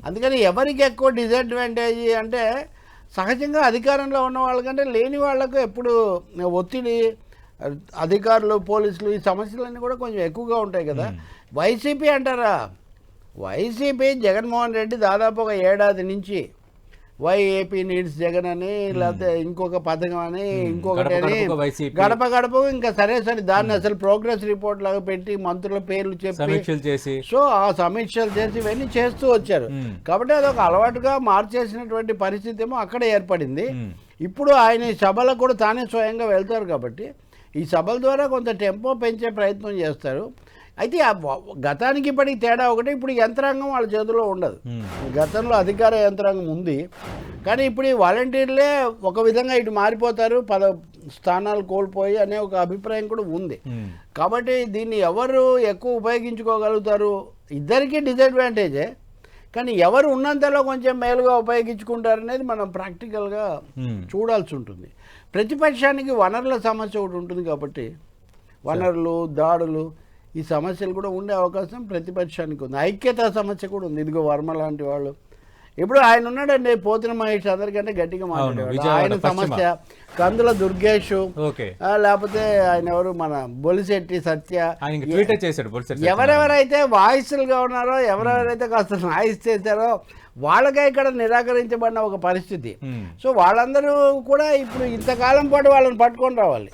అందుకని ఎవరికి ఎక్కువ డిసడ్వాంటేజ్ అంటే సహజంగా అధికారంలో ఉన్న వాళ్ళకంటే లేని వాళ్లకు ఎప్పుడు ఒత్తిడి, అధికారులు, పోలీసులు, ఈ సమస్యలన్నీ కూడా కొంచెం ఎక్కువగా ఉంటాయి కదా. వైసీపీ అంటారా, వైసీపీ జగన్మోహన్ రెడ్డి దాదాపు ఒక 1 ఏడాది నుంచి వైఏపీ నీడ్స్ జగన్ అని, లేకపోతే ఇంకొక పథకం అని, ఇంకొకటి అని, గడప గడప ఇంకా సరే దాన్ని అసలు ప్రోగ్రెస్ రిపోర్ట్ లాగా పెట్టి మంత్రుల పేర్లు చెప్పి సో ఆ సమీక్షలు చేసి ఇవన్నీ చేస్తూ వచ్చారు. కాబట్టి అదొక అలవాటుగా మార్చేసినటువంటి పరిస్థితి ఏమో అక్కడ ఏర్పడింది. ఇప్పుడు ఆయన ఈ సభలకు కూడా తానే స్వయంగా వెళ్తారు కాబట్టి ఈ సభల ద్వారా కొంత టెంపో పెంచే ప్రయత్నం చేస్తారు. అయితే గతానికి ఇప్పటికి తేడా ఒకటి, ఇప్పుడు యంత్రాంగం వాళ్ళ చేతిలో ఉండదు. గతంలో అధికార యంత్రాంగం ఉంది, కానీ ఇప్పుడు ఈ వాలంటీర్లే ఒక విధంగా ఇటు మారిపోతారు, 10 స్థానాలు కోల్పోయి అనే ఒక అభిప్రాయం కూడా ఉంది. కాబట్టి దీన్ని ఎవరు ఎక్కువ ఉపయోగించుకోగలుగుతారు, ఇద్దరికీ డిసడ్వాంటేజే, కానీ ఎవరు ఉన్నంతలో కొంచెం మేలుగా ఉపయోగించుకుంటారనేది మనం ప్రాక్టికల్గా చూడాల్సి ఉంటుంది. ప్రతిపక్షానికి వనరుల సమస్య ఒకటి ఉంటుంది కాబట్టి వనరులు, దాడులు, ఈ సమస్యలు కూడా ఉండే అవకాశం ప్రతిపక్షానికి ఉంది. ఐక్యతా సమస్య కూడా ఉంది. ఇదిగో వర్మ లాంటి వాళ్ళు ఇప్పుడు ఆయన ఉన్నాడండి, పోతిన మహేష్ అందరికంటే గట్టిగా మాట్లాడేవాడు. ఆయన సమస్య, కందుల దుర్గేష్, లేకపోతే ఆయన ఎవరు మన బొలిశెట్టి సత్య, ఎవరెవరైతే వాయిస్లుగా ఉన్నారో, ఎవరెవరైతే కాస్త నాయిస్ చేశారో వాళ్ళకే ఇక్కడ నిరాకరించబడిన ఒక పరిస్థితి. సో వాళ్ళందరూ కూడా ఇప్పుడు ఇంతకాలం పాటు వాళ్ళని పట్టుకొని రావాలి.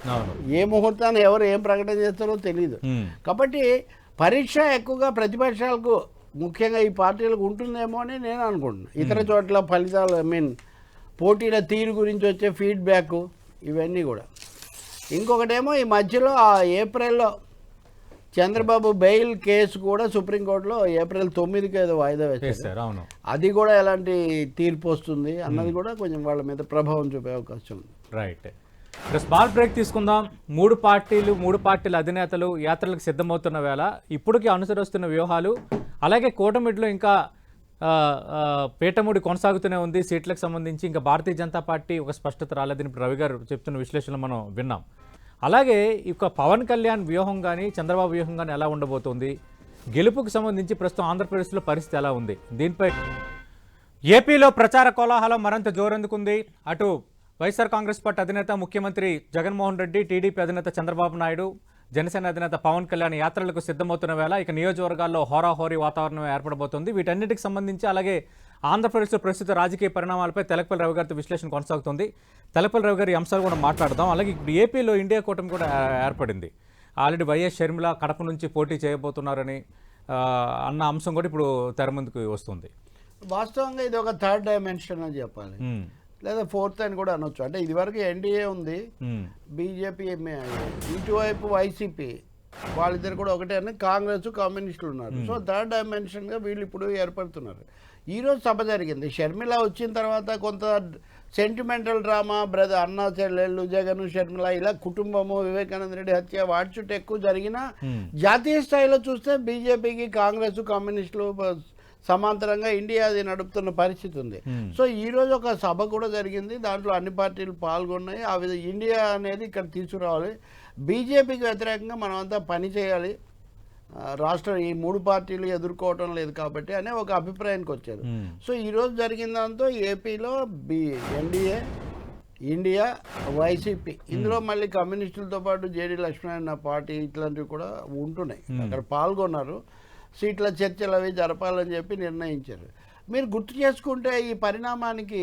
ఏ ముహూర్తాన్ని ఎవరు ఏం ప్రకటన చేస్తారో తెలియదు. కాబట్టి పరీక్ష ఎక్కువగా ప్రతిపక్షాలకు, ముఖ్యంగా ఈ పార్టీలకు ఉంటుందేమో అని నేను అనుకుంటున్నాను. ఇతర చోట్ల ఫలితాలు, పోటీల తీరు గురించి వచ్చే ఫీడ్బ్యాక్ ఇవన్నీ కూడా. ఇంకొకటేమో ఈ మధ్యలో ఏప్రిల్లో చంద్రబాబు బెయిల్ కేసు కూడా సుప్రీంకోర్టులో ఏప్రిల్ 9కి ఏదో వాయిదా వేశారు. అది కూడా ఎలాంటి తీర్పు వస్తుంది అన్నది కూడా కొంచెం వాళ్ళ మీద ప్రభావం చూపే అవకాశం ఉంది. రైట్. స్మాల్ బ్రేక్ తీసుకుందాం. మూడు పార్టీల అధినేతలు యాత్రలకు సిద్ధమవుతున్న వేళ ఇప్పటికీ అనుసరిస్తున్న వ్యూహాలు, అలాగే కూటమిలో ఇంకా పీఠముడి కొనసాగుతూనే ఉంది సీట్లకు సంబంధించి. ఇంకా భారతీయ జనతా పార్టీ ఒక స్పష్టత రాలేదని రవి గారు చెప్తున్న విశ్లేషణలు మనం విన్నాం. అలాగే ఇక పవన్ కళ్యాణ్ వ్యూహం కానీ చంద్రబాబు వ్యూహం కానీ ఎలా ఉండబోతోంది, గెలుపుకు సంబంధించి ప్రస్తుతం ఆంధ్రప్రదేశ్లో పరిస్థితి ఎలా ఉంది, దీనిపై ఏపీలో ప్రచార కోలాహలం మరింత జోరందుకుంది. అటు వైఎస్ఆర్ కాంగ్రెస్ పార్టీ అధినేత ముఖ్యమంత్రి జగన్మోహన్ రెడ్డి, టీడీపీ అధినేత చంద్రబాబు నాయుడు, జనసేన అధినేత పవన్ కళ్యాణ్ యాత్రలకు సిద్ధమవుతున్న వేళ ఇక నియోజకవర్గాల్లో హోరాహోరీ వాతావరణం ఏర్పడబోతోంది. వీటన్నిటికి సంబంధించి అలాగే ఆంధ్రప్రదేశ్లో ప్రస్తుత రాజకీయ పరిణామాలపై తెలకపల్లి రవి గారితో విశ్లేషణ కొనసాగుతుంది. తెలకపల్లి రవి గారి అంశాలు కూడా మాట్లాడదాం. అలాగే ఇప్పుడు ఏపీలో ఇండియా కూటమి కూడా ఏర్పడింది. ఆల్రెడీ వైఎస్ షర్మిల కడప నుంచి పోటీ చేయబోతున్నారని అన్న అంశం కూడా ఇప్పుడు తెర ముందుకు వస్తుంది. వాస్తవంగా ఇది ఒక థర్డ్ డైమెన్షన్ అని చెప్పాలి, లేదా ఫోర్త్ అని కూడా అనొచ్చు. అంటే ఇదివరకు ఎన్డీఏ ఉంది, బీజేపీ, ఇటువైపు వైసీపీ, వాళ్ళిద్దరు కూడా ఒకటే అని కాంగ్రెస్, కమ్యూనిస్టులు ఉన్నారు. సో థర్డ్ డైమెన్షన్గా వీళ్ళు ఇప్పుడు ఏర్పడుతున్నారు. ఈరోజు సభ జరిగింది. షర్మిల వచ్చిన తర్వాత కొంత సెంటిమెంటల్ డ్రామా, అన్న చెల్లెళ్ళు, జగన్, షర్మిల, ఇలా కుటుంబము, వివేకానంద రెడ్డి హత్య, వాటి చుట్టూ ఎక్కువ జరిగిన జాతీయ స్థాయిలో చూస్తే బీజేపీకి, కాంగ్రెస్, కమ్యూనిస్టులు సమాంతరంగా ఇండియా అది నడుపుతున్న పరిస్థితి ఉంది. సో ఈరోజు ఒక సభ కూడా జరిగింది, దాంట్లో అన్ని పార్టీలు పాల్గొన్నాయి. ఆ విధంగా ఇండియా అనేది ఇక్కడ తీసుకురావాలి, బీజేపీకి వ్యతిరేకంగా మనమంతా పని చేయాలి, రాష్ట్రం ఈ మూడు పార్టీలు ఎదుర్కోవటం లేదు కాబట్టి అనే ఒక అభిప్రాయానికి వచ్చారు. సో ఈరోజు జరిగిన దాంతో ఏపీలో ఎన్డీఏ, ఇండియా, వైసీపీ, ఇందులో మళ్ళీ కమ్యూనిస్టులతో పాటు జేడీ లక్ష్మీనారాయణ పార్టీ ఇట్లాంటివి కూడా ఉంటున్నాయి, అక్కడ పాల్గొన్నారు. సీట్ల చర్చలు అవి జరపాలని చెప్పి నిర్ణయించారు. మీరు గుర్తు చేసుకుంటే ఈ పరిణామానికి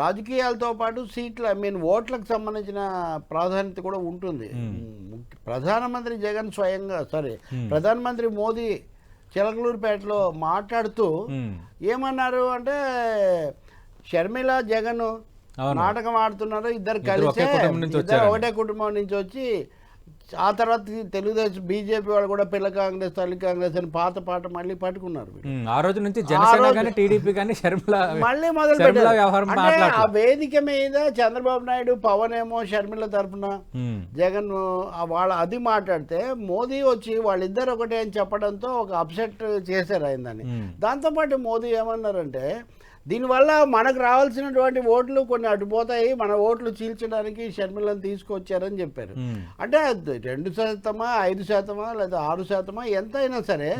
రాజకీయాలతో పాటు సీట్ల ఓట్లకు సంబంధించిన ప్రాధాన్యత కూడా ఉంటుంది. ప్రధానమంత్రి జగన్ ప్రధానమంత్రి మోదీ చిలకలూరుపేటలో మాట్లాడుతూ ఏమన్నారు అంటే, షర్మిల, జగన్ నాటకం ఆడుతున్నారు, ఇద్దరు కలిసి ఒకటే కుటుంబం నుంచి వచ్చి, ఆ తర్వాత తెలుగుదేశం, బీజేపీ వాళ్ళు కూడా పిల్ల కాంగ్రెస్, తల్లి కాంగ్రెస్ అని పాత పాట మళ్ళీ పట్టుకున్నారు. ఆ రోజు నుంచి జనసేన గాని టీడీపీ గాని షర్మిల మళ్ళీ మొదలు పెట్టారు. ఆ వేదిక మీద చంద్రబాబు నాయుడు, పవన్ ఏమో షర్మిల తరఫున, జగన్ వాళ్ళ అది మాట్లాడితే, మోదీ వచ్చి వాళ్ళిద్దరు ఒకటే అని చెప్పడంతో ఒక అప్సెట్ చేశారు ఆయన దాన్ని. దాంతోపాటు మోదీ ఏమన్నారంటే, దీనివల్ల మనకు రావాల్సినటువంటి ఓట్లు కొన్ని అడ్డుపోతాయి, మన ఓట్లు చీల్చడానికి షర్మిలను తీసుకొచ్చారని చెప్పారు. అంటే 2%, 5% లేదా 6% ఎంతైనా సరే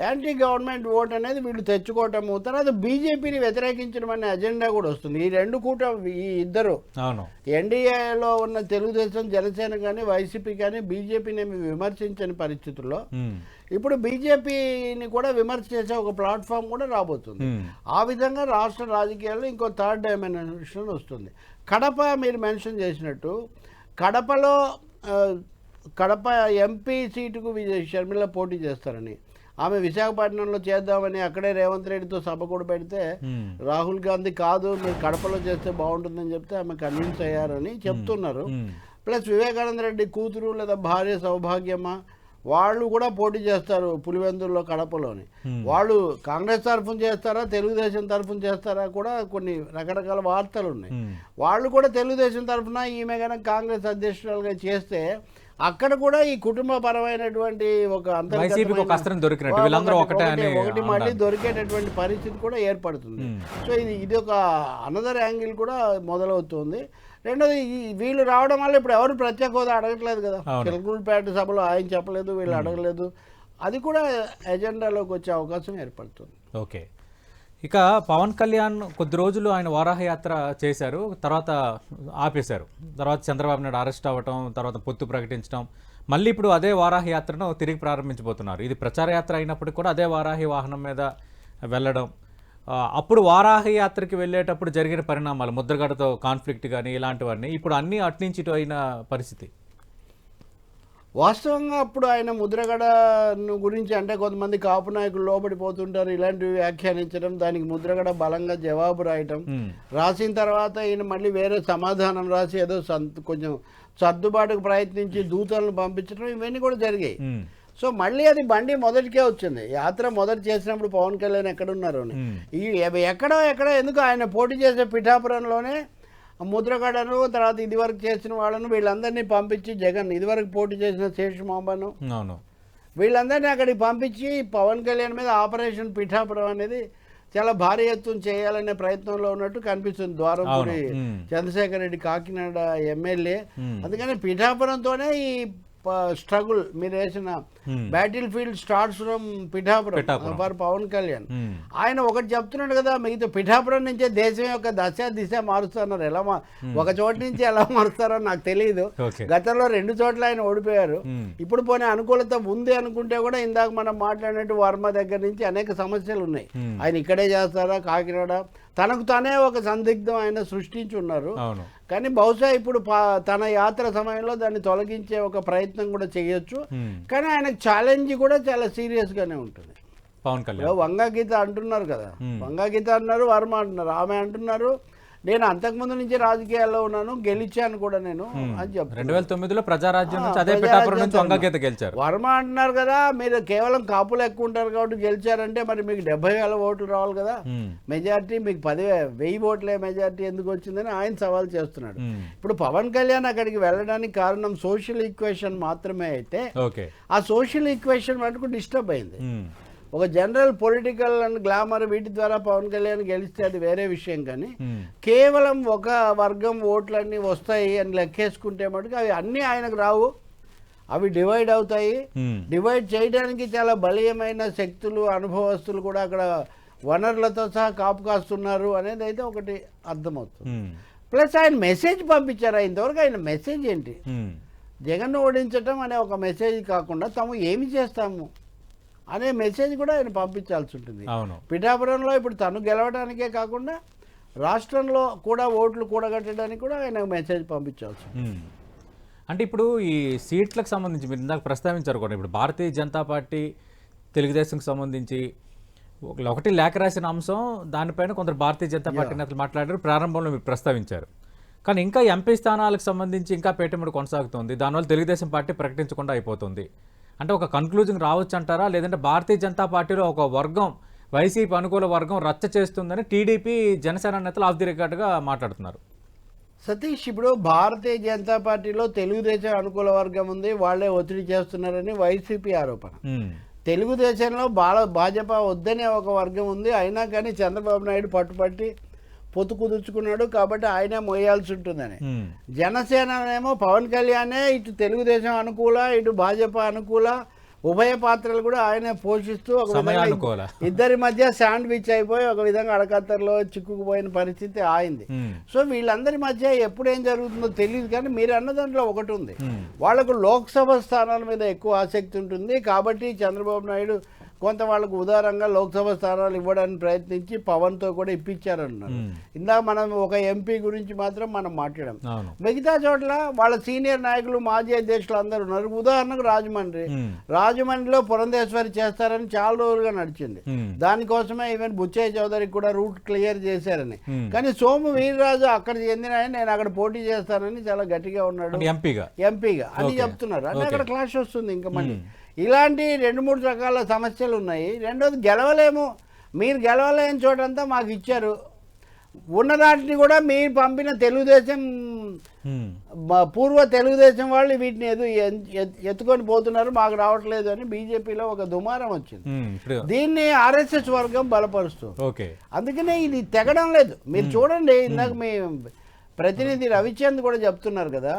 యాంటీ గవర్నమెంట్ ఓట్ అనేది వీళ్ళు తెచ్చుకోవటము, తర్వాత బీజేపీని వ్యతిరేకించడం అనే అజెండా కూడా వస్తుంది. ఈ రెండు ఈ ఇద్దరు ఎన్డీఏలో ఉన్న తెలుగుదేశం, జనసేన కానీ వైసీపీ కానీ బీజేపీని విమర్శించని పరిస్థితుల్లో ఇప్పుడు బీజేపీని కూడా విమర్శ చేసే ఒక ప్లాట్ఫామ్ కూడా రాబోతుంది. ఆ విధంగా రాష్ట్ర రాజకీయాల్లో ఇంకో థర్డ్ డైమెన్షన్ వస్తుంది. కడప మీరు మెన్షన్ చేసినట్టు, కడప ఎంపీ సీటుకు షర్మిల పోటీ చేస్తారని, ఆమె విశాఖపట్నంలో చేద్దామని అక్కడే రేవంత్ రెడ్డితో సభ కూడా పెడితే, రాహుల్ గాంధీ కాదు మీరు కడపలో చేస్తే బాగుంటుందని చెప్తే ఆమె కన్విన్స్ అయ్యారని చెప్తున్నారు. ప్లస్ వివేకానంద రెడ్డి కూతురు లేదా భార్య సౌభాగ్యమ్మ వాళ్ళు కూడా పోటీ చేస్తారు పులివెందుల్లో, కడపలోని. వాళ్ళు కాంగ్రెస్ తరఫున చేస్తారా, తెలుగుదేశం తరఫున చేస్తారా కూడా కొన్ని రకరకాల వార్తలు ఉన్నాయి. వాళ్ళు కూడా తెలుగుదేశం తరఫున, ఈమె కనుక కాంగ్రెస్ అధ్యక్షురాలుగా చేస్తే అక్కడ కూడా ఈ కుటుంబపరమైనటువంటి ఒక ఒకటి మళ్ళీ దొరికేటటువంటి పరిస్థితి కూడా ఏర్పడుతుంది. సో ఇది ఒక అనదర్ యాంగిల్ కూడా మొదలవుతుంది. రెండోది వీళ్ళు రావడం వల్ల ఇప్పుడు ఎవరు ప్రత్యేక హోదా అడగట్లేదు కదా. చిలకలూరిపేట సభలో ఆయన చెప్పలేదు, వీళ్ళు అడగలేదు. అది కూడా ఎజెండాలోకి వచ్చే అవకాశం ఏర్పడుతుంది. ఓకే, ఇక పవన్ కళ్యాణ్ కొద్ది రోజులు ఆయన వారాహయాత్ర చేశారు, తర్వాత ఆపేశారు. తర్వాత చంద్రబాబు నాయుడు అరెస్ట్ అవ్వటం, తర్వాత పొత్తు ప్రకటించడం, మళ్ళీ ఇప్పుడు అదే వారాహయాత్రను తిరిగి ప్రారంభించబోతున్నారు. ఇది ప్రచార యాత్ర అయినప్పటికీ కూడా అదే వారాహి వాహనం మీద వెళ్ళడం. అప్పుడు వారాహయాత్రకి వెళ్ళేటప్పుడు జరిగిన పరిణామాలు, ముద్రగడతో కాన్ఫ్లిక్ట్ కానీ ఇలాంటివన్నీ ఇప్పుడు అన్నీ అట్నుంచి ఇటు అయిన పరిస్థితి. వాస్తవంగా అప్పుడు ఆయన ముద్రగడ గురించి అంటే కొంతమంది కాపు నాయకులు లోబడిపోతుంటారు, ఇలాంటివి వ్యాఖ్యానించడం, దానికి ముద్రగడ బలంగా జవాబు రాయటం, రాసిన తర్వాత ఈయన మళ్ళీ వేరే సమాధానం రాసి ఏదో కొంచెం సర్దుబాటుకు ప్రయత్నించి దూతలను పంపించడం, ఇవన్నీ కూడా జరిగాయి. సో మళ్ళీ అది బండి మొదటికే వచ్చింది. యాత్ర మొదటి చేసినప్పుడు పవన్ కళ్యాణ్ ఎక్కడున్నారు అని, ఎక్కడో ఎందుకు ఆయన పోటీ చేసే పిఠాపురంలోనే ముద్రగడను, తర్వాత ఇదివరకు చేసిన వాళ్ళను వీళ్ళందరినీ పంపించి, జగన్ ఇదివరకు పోటీ చేసిన శేషమాంబను వీళ్ళందరినీ అక్కడికి పంపించి పవన్ కళ్యాణ్ మీద ఆపరేషన్ పిఠాపురం అనేది చాలా భారీ ఎత్తున చేయాలనే ప్రయత్నంలో ఉన్నట్టు కనిపిస్తుంది. ద్వారంపూడి చంద్రశేఖర్ రెడ్డి కాకినాడ ఎమ్మెల్యే. అందుకని పిఠాపురంతోనే ఈ స్ట్రగుల్ మీరు వేసిన battle field starts from Pithapuram for Pawan Kalyan. ఆయన ఒకటి చెప్తున్నాడు కదా, మిగతా పిఠాపురం నుంచే దేశం యొక్క దిశ మారుస్తున్నారు. ఎలా ఒక చోట నుంచి ఎలా మారుస్తారో నాకు తెలియదు. గతంలో 2 చోట్ల ఆయన ఓడిపోయారు. ఇప్పుడు పోనీ అనుకూలత ఉంది అనుకుంటే కూడా ఇందాక మనం మాట్లాడినట్టు వర్మ దగ్గర నుంచి అనేక సమస్యలు ఉన్నాయి. ఆయన ఇక్కడే చేస్తారా, కాకినాడ, తనకు తానే ఒక సందిగ్ధం ఆయన సృష్టించి ఉన్నారు. కానీ బహుశా ఇప్పుడు తన యాత్ర సమయంలో దాన్ని తొలగించే ఒక ప్రయత్నం కూడా చేయొచ్చు. కానీ ఆయన ఛాలెంజ్ కూడా చాలా సీరియస్ గానే ఉంటుంది. పవన్ కళ్యాణ్ వంగా గీత అంటున్నారు కదా, వంగా గీత అంటున్నారు, వర్మ అంటున్నారు, ఆమె అంటున్నారు నేను అంతకుముందు నుంచి రాజకీయాల్లో ఉన్నాను, గెలిచాను కూడా నేను అని చెప్తాను. 2009లో ప్రజారాజ్యం నుంచి అదే పిఠాపురం నుంచి వంగా గీత గెలిచారు. వర్మ అంటున్నారు కదా, మీరు కేవలం కాపులు ఎక్కువ ఉంటారు కాబట్టి గెలిచారంటే మరి మీకు 70,000 ఓట్లు రావాలి కదా మెజార్టీ, మీకు 10,000 ఓట్లే మెజార్టీ ఎందుకు వచ్చిందని ఆయన సవాల్ చేస్తున్నాడు. ఇప్పుడు పవన్ కళ్యాణ్ అక్కడికి వెళ్ళడానికి కారణం సోషల్ ఈక్వేషన్ మాత్రమే అయితే ఆ సోషల్ ఈక్వేషన్ మటుకు డిస్టర్బ్ అయింది. ఒక జనరల్ పొలిటికల్ అండ్ గ్లామర్ వీటి ద్వారా పవన్ కళ్యాణ్ గెలిస్తే అది వేరే విషయం. కానీ కేవలం ఒక వర్గం ఓట్లన్నీ వస్తాయి అని లెక్కేసుకుంటే మటుకు అవి అన్నీ ఆయనకు రావు, అవి డివైడ్ అవుతాయి. డివైడ్ చేయడానికి చాలా బలీయమైన శక్తులు, అనుభవస్తులు కూడా అక్కడ వనరులతో సహా కాపు కాస్తున్నారు అనేది అయితే ఒకటి అర్థమవుతుంది. ప్లస్ ఆయన మెసేజ్ పంపించారు. ఇంతవరకు ఆయన మెసేజ్ ఏంటి? జగన్ ఓడించటం అనే ఒక మెసేజ్ కాకుండా తాము ఏమి చేస్తాము అనే మెసేజ్ కూడా ఆయన పంపించాల్సి ఉంటుంది. పిఠాపురంలో ఇప్పుడు తను గెలవడానికే కాకుండా రాష్ట్రంలో కూడా ఓట్లు కూడగట్టడానికి కూడా ఆయన మెసేజ్ పంపించాల్సి ఉంటుంది. అంటే ఇప్పుడు ఈ సీట్లకు సంబంధించి మీరు ఇందాక ప్రస్తావించారు కూడా, ఇప్పుడు భారతీయ జనతా పార్టీ తెలుగుదేశంకి సంబంధించి ఒకటి లేఖ రాసిన అంశం, దానిపైన కొందరు భారతీయ జనతా పార్టీ నేతలు మాట్లాడారు, ప్రారంభంలో మీరు ప్రస్తావించారు. కానీ ఇంకా ఎంపీ స్థానాలకు సంబంధించి ఇంకా పేటెముడు కొనసాగుతుంది, దానివల్ల తెలుగుదేశం పార్టీ ప్రకటించకుండా అయిపోతుంది. అంటే ఒక కన్క్లూజన్ రావచ్చు అంటారా, లేదంటే భారతీయ జనతా పార్టీలో ఒక వర్గం, వైసీపీ అనుకూల వర్గం రచ్చ చేస్తుందని టీడీపీ జనసేన నేతలు ఆఫ్ ది రికార్డుగా మాట్లాడుతున్నారు? సతీష్, ఇప్పుడు భారతీయ జనతా పార్టీలో తెలుగుదేశం అనుకూల వర్గం ఉంది, వాళ్లే ఒత్తిడి చేస్తున్నారని వైసీపీ ఆరోపణ. తెలుగుదేశంలో భాజపా వద్దనే ఒక వర్గం ఉంది, అయినా కానీ చంద్రబాబు నాయుడు పట్టుపట్టి పొత్తు కుదుర్చుకున్నాడు కాబట్టి ఆయనే మోయాల్సి ఉంటుందని. జనసేననేమో పవన్ కళ్యాణే ఇటు తెలుగుదేశం అనుకూల, ఇటు భాజపా అనుకూల, ఉభయ పాత్రలు కూడా ఆయనే పోషిస్తూ ఒక విధంగా ఇద్దరి మధ్య శాండ్విచ్ అయిపోయి ఒక విధంగా అడకత్తర్లో చిక్కుకుపోయిన పరిస్థితి ఆయింది. సో వీళ్ళందరి మధ్య ఎప్పుడు ఏం జరుగుతుందో తెలియదు. కానీ మీరు అన్న దాంట్లో ఒకటి ఉంది, వాళ్లకు లోక్సభ స్థానాల మీద ఎక్కువ ఆసక్తి ఉంటుంది కాబట్టి చంద్రబాబు నాయుడు కొంత వాళ్ళకు ఉదారంగా లోక్సభ స్థానాలు ఇవ్వడానికి ప్రయత్నించి పవన్తో కూడా ఇప్పించారన్నారు. ఇందాక మనం ఒక ఎంపీ గురించి మాత్రం మనం మాట్లాడాం. మిగతా చోట్ల వాళ్ళ సీనియర్ నాయకులు, మాజీ అధ్యక్షులు అందరూ ఉన్నారు. ఉదాహరణకు రాజమండ్రిలో పురంధేశ్వరి చేస్తారని చాలా రోజులుగా నడిచింది. దానికోసమే ఈవెన్ బుచ్చయ్య చౌదరికి కూడా రూట్ క్లియర్ చేశారని. కానీ సోము వీర్రాజు అక్కడ చెందిన ఆయన, నేను అక్కడ పోటీ చేస్తానని చాలా గట్టిగా ఉన్నాడు ఎంపీగా అని చెప్తున్నారు. అంటే అక్కడ క్లాష్ వస్తుంది. ఇంకా మళ్ళీ ఇలాంటి 2-3 రకాల సమస్యలు ఉన్నాయి. రెండోది గెలవలేము, మీరు గెలవలేని చోటంతా మాకు ఇచ్చారు, ఉన్నదాటిని కూడా మీరు పంపిన తెలుగుదేశం పూర్వ తెలుగుదేశం వాళ్ళు వీటిని ఎత్తుకొని పోతున్నారు, మాకు రావట్లేదు అని బీజేపీలో ఒక దుమారం వచ్చింది. దీన్ని ఆర్ఎస్ఎస్ వర్గం బలపరుస్తుంది. అందుకనే ఇది తెగడం లేదు. మీరు చూడండి, ఇందాక మీ ప్రతినిధి రవిచంద్ కూడా చెప్తున్నారు కదా,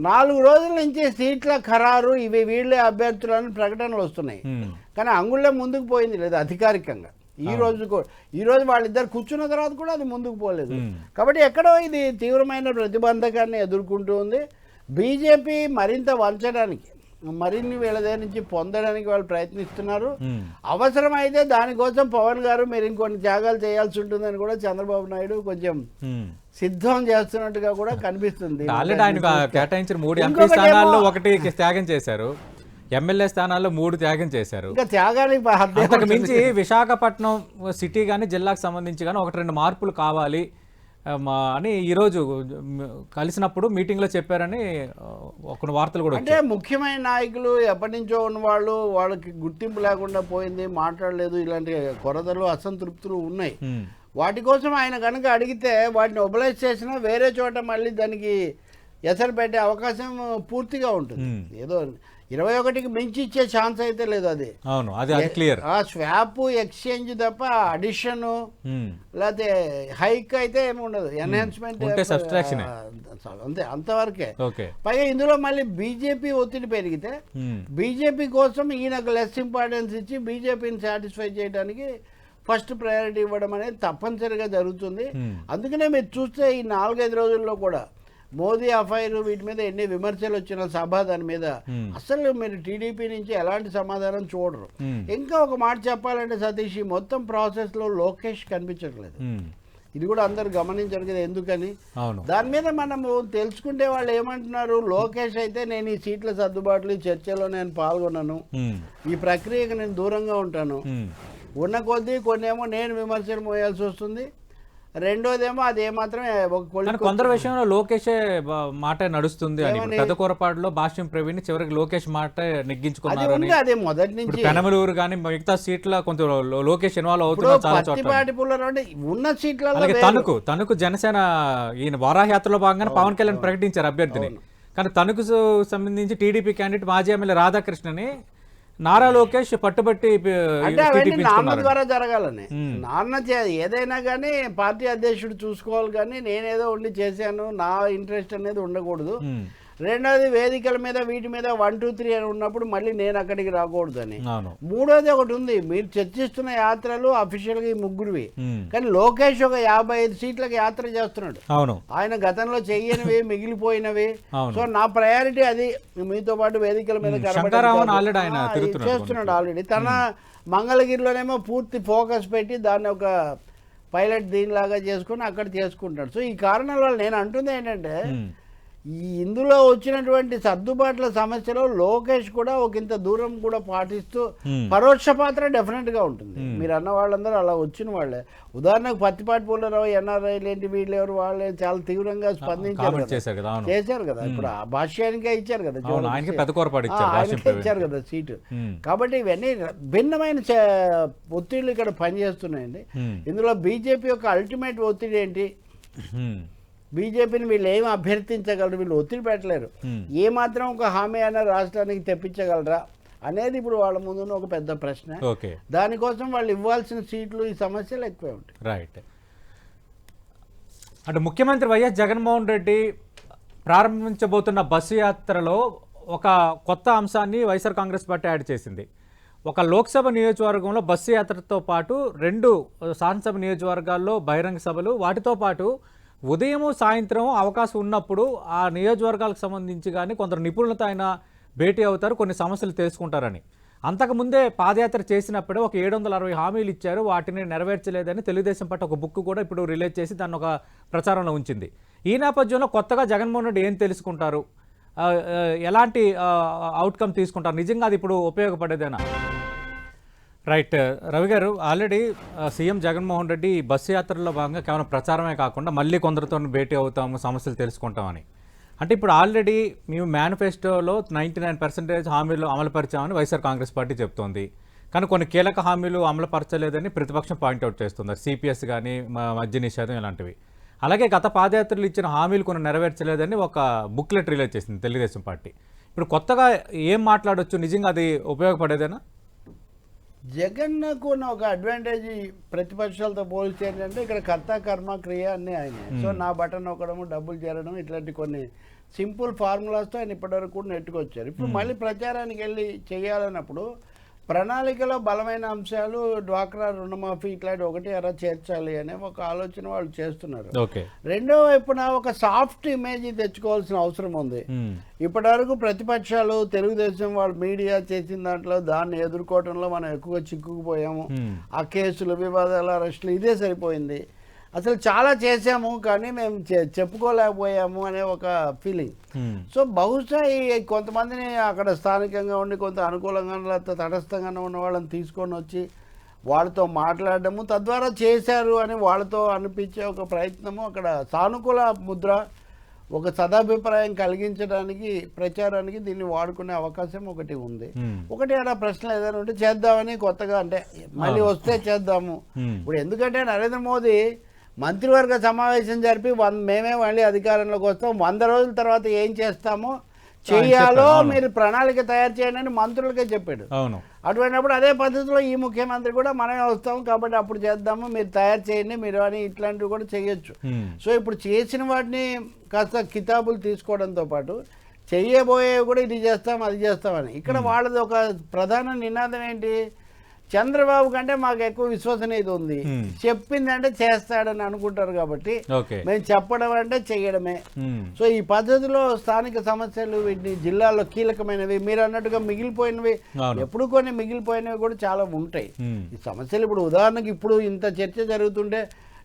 4 రోజుల నుంచి సీట్ల ఖరారు ఇవి వీళ్ళే అభ్యర్థులని ప్రకటనలు వస్తున్నాయి, కానీ అంగుళ్ళే ముందుకు పోయింది లేదు అధికారికంగా. ఈ రోజు వాళ్ళిద్దరు కూర్చున్న తర్వాత కూడా అది ముందుకు పోలేదు. కాబట్టి ఎక్కడో ఇది తీవ్రమైన ప్రతిబంధకాన్ని ఎదుర్కొంటూ ఉంది. బీజేపీ మరింత వంచడానికి, మరిన్ని వీళ్ళ దగ్గర నుంచి పొందడానికి వాళ్ళు ప్రయత్నిస్తున్నారు. అవసరమైతే దానికోసం పవన్ గారు మీరు ఇంకొన్ని త్యాగాలు చేయాల్సి ఉంటుందని కూడా చంద్రబాబు నాయుడు కొంచెం సిద్ధం చేస్తున్నట్టుగా కూడా కనిపిస్తుంది. ఆల్రెడీ ఆయన కేటాయించిన 3 ఎంపీ స్థానాల్లో 1 త్యాగం చేశారు, ఎమ్మెల్యే స్థానాల్లో 3 త్యాగం చేశారు. ఇంకా త్యాగానికి అంతకు మించి విశాఖపట్నం సిటీ కానీ జిల్లాకు సంబంధించి కానీ 1-2 మార్పులు కావాలి అని ఈరోజు కలిసినప్పుడు మీటింగ్లో చెప్పారని కొన్ని వార్తలు కూడా. అంటే ముఖ్యమైన నాయకులు ఎప్పటి నుంచో ఉన్నవాళ్ళు, వాళ్ళకి గుర్తింపు లేకుండా పోయింది, మాట్లాడలేదు, ఇలాంటి కొరతలు అసంతృప్తులు ఉన్నాయి. వాటి కోసం ఆయన కనుక అడిగితే వాటిని మొబిలైజ్ చేసినా వేరే చోట మళ్ళీ దానికి ఎసరు పెట్టే అవకాశం పూర్తిగా ఉంటుంది. ఏదో 21కి మించి ఇచ్చే ఛాన్స్ అయితే లేదు. అది అవును, అది క్లియర్. ఆ స్వాప్ ఎక్స్చేంజ్ తప్ప అడిషన్ లేకపోతే హైక్ అయితే ఏమి ఉండదు, ఎన్హాన్స్మెంట్ అంతే, అంతవరకే. పైగా ఇందులో మళ్ళీ బీజేపీ ఒత్తిడి పెరిగితే బీజేపీ కోసం ఈయనకు లెస్ ఇంపార్టెన్స్ ఇచ్చి బీజేపీని సాటిస్ఫై చేయడానికి ఫస్ట్ ప్రయారిటీ ఇవ్వడం అనేది తప్పనిసరిగా జరుగుతుంది. అందుకనే మీరు చూస్తే ఈ 4-5 రోజుల్లో కూడా మోదీ అఫైర్ వీటి మీద ఎన్ని విమర్శలు వచ్చిన సభ దాని మీద అసలు మీరు టీడీపీ నుంచి ఎలాంటి సమాధానం చూడరు. ఇంకా ఒక మాట చెప్పాలంటే సతీష్, ఈ మొత్తం ప్రాసెస్ లో లోకేష్ కనిపించట్లేదు. ఇది కూడా అందరు గమనించారు కదా ఎందుకని. దాని మీద మనము తెలుసుకుంటే వాళ్ళు ఏమంటున్నారు, లోకేష్ అయితే నేను ఈ సీట్ల సర్దుబాట్లు ఈ చర్చలో నేను పాల్గొన్నాను, ఈ ప్రక్రియకు నేను దూరంగా ఉంటాను, ఉన్న కొద్దీ కొన్నేమో నేను విమర్శలు మోయాల్సి వస్తుంది, రెండోదేమో అది ఏమాత్రం కొందరు విషయంలో లోకేష్ మాట నడుస్తుంది అని. పెద్దకూరపాడులో భాష్యం ప్రవీణ్ చివరికి లోకేష్ మాట నెగ్గించుకున్నారు. అదే మొదటి నుంచి పెనమలూరు కానీ మిగతా సీట్ల కొంచెం లోకేష్ ఇన్వాల్వ్ అవుతున్నారు చాలా చోట్ల. ఉన్న సీట్ల తణుకు జనసేన ఈయన వారాహయాత్రలో భాగంగా పవన్ కళ్యాణ్ ప్రకటించారు అభ్యర్థిని, కానీ తణుకు సంబంధించి టీడీపీ క్యాండిడేట్ మాజీ ఎమ్మెల్యే రాధాకృష్ణని నారా లోకేష్ పట్టుబట్టి అంటే అవన్నీ నాన్న ద్వారా జరగాలని. నాన్న ఏదైనా కానీ పార్టీ అధ్యక్షుడు చూసుకోవాలి, కానీ నేనేదో ఉండి చేశాను నా ఇంట్రెస్ట్ అనేది ఉండకూడదు. రెండోది వేదికల మీద వీటి మీద 1, 2, 3 అని ఉన్నప్పుడు మళ్ళీ నేను అక్కడికి రాకూడదు అని. మూడోది ఒకటి ఉంది, మీరు చర్చిస్తున్న యాత్రలు అఫీషియల్ గా ఈ ముగ్గురువి, కానీ లోకేష్ ఒక 55 సీట్లకు యాత్ర చేస్తున్నాడు. ఆయన గతంలో చెయ్యనివి మిగిలిపోయినవి. సో నా ప్రయారిటీ అది, మీతో పాటు వేదికల మీద చేస్తున్నాడు ఆల్రెడీ. తన మంగళగిరిలోనేమో పూర్తి ఫోకస్ పెట్టి దాన్ని ఒక పైలట్ దీనిలాగా చేసుకుని అక్కడ చేసుకుంటాడు. సో ఈ కారణాల వల్ల నేను అంటుంది ఏంటంటే, ఇందులో వచ్చినటువంటి సర్దుబాట్ల సమస్యలో లోకేష్ కూడా ఒకంత దూరం కూడా పాటిస్తూ పరోక్ష పాత్ర డెఫినెట్ గా ఉంటుంది. మీరు అన్న వాళ్ళందరూ అలా వచ్చిన వాళ్ళే. ఉదాహరణకు పత్తిపాటి పుల్లారావు, ఎన్ఆర్ఐలు ఏంటి వీళ్ళెవరు వాళ్ళే చాలా తీవ్రంగా స్పందించారు, చేశారు కదా. ఇప్పుడు ఆ భాష్యానికే ఇచ్చారు కదా, ఆయనకే ఇచ్చారు కదా సీటు. కాబట్టి ఇవన్నీ భిన్నమైన ఒత్తిళ్లు ఇక్కడ పనిచేస్తున్నాయండి. ఇందులో బీజేపీ యొక్క అల్టిమేట్ ఒత్తిడి ఏంటి, బీజేపీని వీళ్ళు ఏమి అభ్యర్థించగలరు, వీళ్ళు ఒత్తిడి పెట్టలేరు, ఏ మాత్రం ఒక హామీ అయినా రాష్ట్రానికి తెప్పించగలరా అనేది ఇప్పుడు వాళ్ళ ముందున్న ఒక పెద్ద ప్రశ్న. దానికోసం వాళ్ళు ఇవ్వాల్సిన సీట్లు ఈ సమస్యలు ఎక్కువే ఉంటాయి. రైట్. అంటే ముఖ్యమంత్రి వైఎస్ జగన్మోహన్ రెడ్డి ప్రారంభించబోతున్న బస్సు యాత్రలో ఒక కొత్త అంశాన్ని వైఎస్ఆర్ కాంగ్రెస్ పార్టీ యాడ్ చేసింది. ఒక లోక్సభ నియోజకవర్గంలో బస్సు యాత్రతో పాటు 2 శాసనసభ నియోజకవర్గాల్లో బహిరంగ సభలు, వాటితో పాటు ఉదయం సాయంత్రం అవకాశం ఉన్నప్పుడు ఆ నియోజకవర్గాలకు సంబంధించి కానీ కొందరు నిపుణులతో ఆయన భేటీ అవుతారు, కొన్ని సమస్యలు తెలుసుకుంటారని. అంతకుముందే పాదయాత్ర చేసినప్పుడే ఒక 760 హామీలు ఇచ్చారు, వాటిని నెరవేర్చలేదని తెలుగుదేశం పార్టీ ఒక బుక్ కూడా ఇప్పుడు రిలీజ్ చేసి దాన్ని ఒక ప్రచారంలో ఉంచింది. ఈ నేపథ్యంలో కొత్తగా జగన్మోహన్ రెడ్డి ఏం తెలుసుకుంటారు, ఎలాంటి అవుట్కమ్ తీసుకుంటారు, నిజంగా అది ఇప్పుడు ఉపయోగపడేదేనా? రైట్. రవి గారు, already CM Jaganmohan Reddy bus యాత్రలో భాగంగా కేవలం ప్రచారమే కాకుండా మళ్ళీ కొందరితో భేటీ అవుతాము, సమస్యలు తెలుసుకుంటామని అంటే ఇప్పుడు ఆల్రెడీ మేము మేనిఫెస్టోలో 99% హామీలు అమలుపరిచామని వైఎస్ఆర్ కాంగ్రెస్ పార్టీ చెప్తోంది, కానీ కొన్ని కీలక హామీలు అమలుపరచలేదని ప్రతిపక్షం పాయింట్అవుట్ చేస్తున్నారు. సిపిఎస్ కానీ మద్య నిషేధం ఇలాంటివి. అలాగే గత పాదయాత్రలు ఇచ్చిన హామీలు కొన్ని నెరవేర్చలేదని ఒక బుక్లెట్ రిలీజ్ చేసింది తెలుగుదేశం పార్టీ. ఇప్పుడు కొత్తగా ఏం మాట్లాడొచ్చు, నిజంగా అది ఉపయోగపడేదేనా? జగన్కు ఉన్న ఒక అడ్వాంటేజ్ ప్రతిపక్షాలతో పోలిస్తే ఏంటంటే ఇక్కడ కర్త కర్మ క్రియ అన్నీ ఆయన. సో నా బటన్ నొక్కడము, డబ్బులు చేరడం, ఇట్లాంటి కొన్ని సింపుల్ ఫార్ములాస్తో ఆయన ఇప్పటివరకు కూడా నెట్టుకొచ్చారు. ఇప్పుడు మళ్ళీ ప్రచారానికి వెళ్ళి చేయాలన్నప్పుడు ప్రణాళికలో బలమైన అంశాలు డ్వాక్రా రుణమాఫీ ఇట్లాంటి ఒకటి ఎలా చేర్చాలి అనే ఒక ఆలోచన వాళ్ళు చేస్తున్నారు. రెండో వైపున ఒక సాఫ్ట్ ఇమేజ్ తెచ్చుకోవాల్సిన అవసరం ఉంది. ఇప్పటివరకు ప్రతిపక్షాలు తెలుగుదేశం వాళ్ళు మీడియా చేసిన దాంట్లో దాన్ని ఎదుర్కోవడంలో మనం ఎక్కువగా చిక్కుకుపోయాము. ఆ కేసులు, వివాదాలు, అరెస్టులు ఇదే సరిపోయింది. అసలు చాలా చేసాము కానీ మేము చెప్పుకోలేకపోయాము అనే ఒక ఫీలింగ్. సో బహుశా ఈ కొంతమందిని అక్కడ స్థానికంగా ఉండి కొంత అనుకూలంగా లేకపోతే తటస్థంగా ఉన్న వాళ్ళని తీసుకొని వచ్చి వాళ్ళతో మాట్లాడడము, తద్వారా చేశారు అని వాళ్ళతో అనిపించే ఒక ప్రయత్నము, అక్కడ సానుకూల ముద్ర, ఒక సదాభిప్రాయం కలిగించడానికి ప్రచారానికి దీన్ని వాడుకునే అవకాశం ఒకటి ఉంది. ఒకటి అలా ప్రశ్నలు ఏదైనా ఉంటే చేద్దామని కొత్తగా, అంటే మళ్ళీ వస్తే చేద్దాము. ఇప్పుడు ఎందుకంటే నరేంద్ర మోదీ మంత్రివర్గ సమావేశం జరిపి మేమే మళ్ళీ అధికారంలోకి వస్తాం, 100 రోజుల తర్వాత ఏం చేస్తామో చెయ్యాలో మీరు ప్రణాళిక తయారు చేయండి అని మంత్రులకే చెప్పాడు. అటువంటిప్పుడు అదే పద్ధతిలో ఈ ముఖ్యమంత్రి కూడా మనమే వస్తాం కాబట్టి అప్పుడు చేద్దాము, మీరు తయారు చేయండి మీరు అని ఇట్లాంటివి కూడా చేయొచ్చు. సో ఇప్పుడు చేసిన వాటిని కాస్త కితాబులు తీసుకోవడంతో పాటు చెయ్యబోయేవి కూడా ఇది చేస్తాం అది చేస్తామని. ఇక్కడ వాళ్ళది ఒక ప్రధాన నినాదం ఏంటి, చంద్రబాబు కంటే మాకు ఎక్కువ విశ్వసనీయత ఉంది, చెప్పిందంటే చేస్తాడని అనుకుంటారు కాబట్టి మేము చెప్పడం అంటే చెయ్యడమే. సో ఈ పద్ధతిలో స్థానిక సమస్యలు వీటిని జిల్లాలో కీలకమైనవి మీరు అన్నట్టుగా మిగిలిపోయినవి, ఎప్పుడు కొన్ని మిగిలిపోయినవి కూడా చాలా ఉంటాయి ఈ సమస్యలు. ఇప్పుడు ఉదాహరణకి ఇప్పుడు ఇంత చర్చ జరుగుతుంటే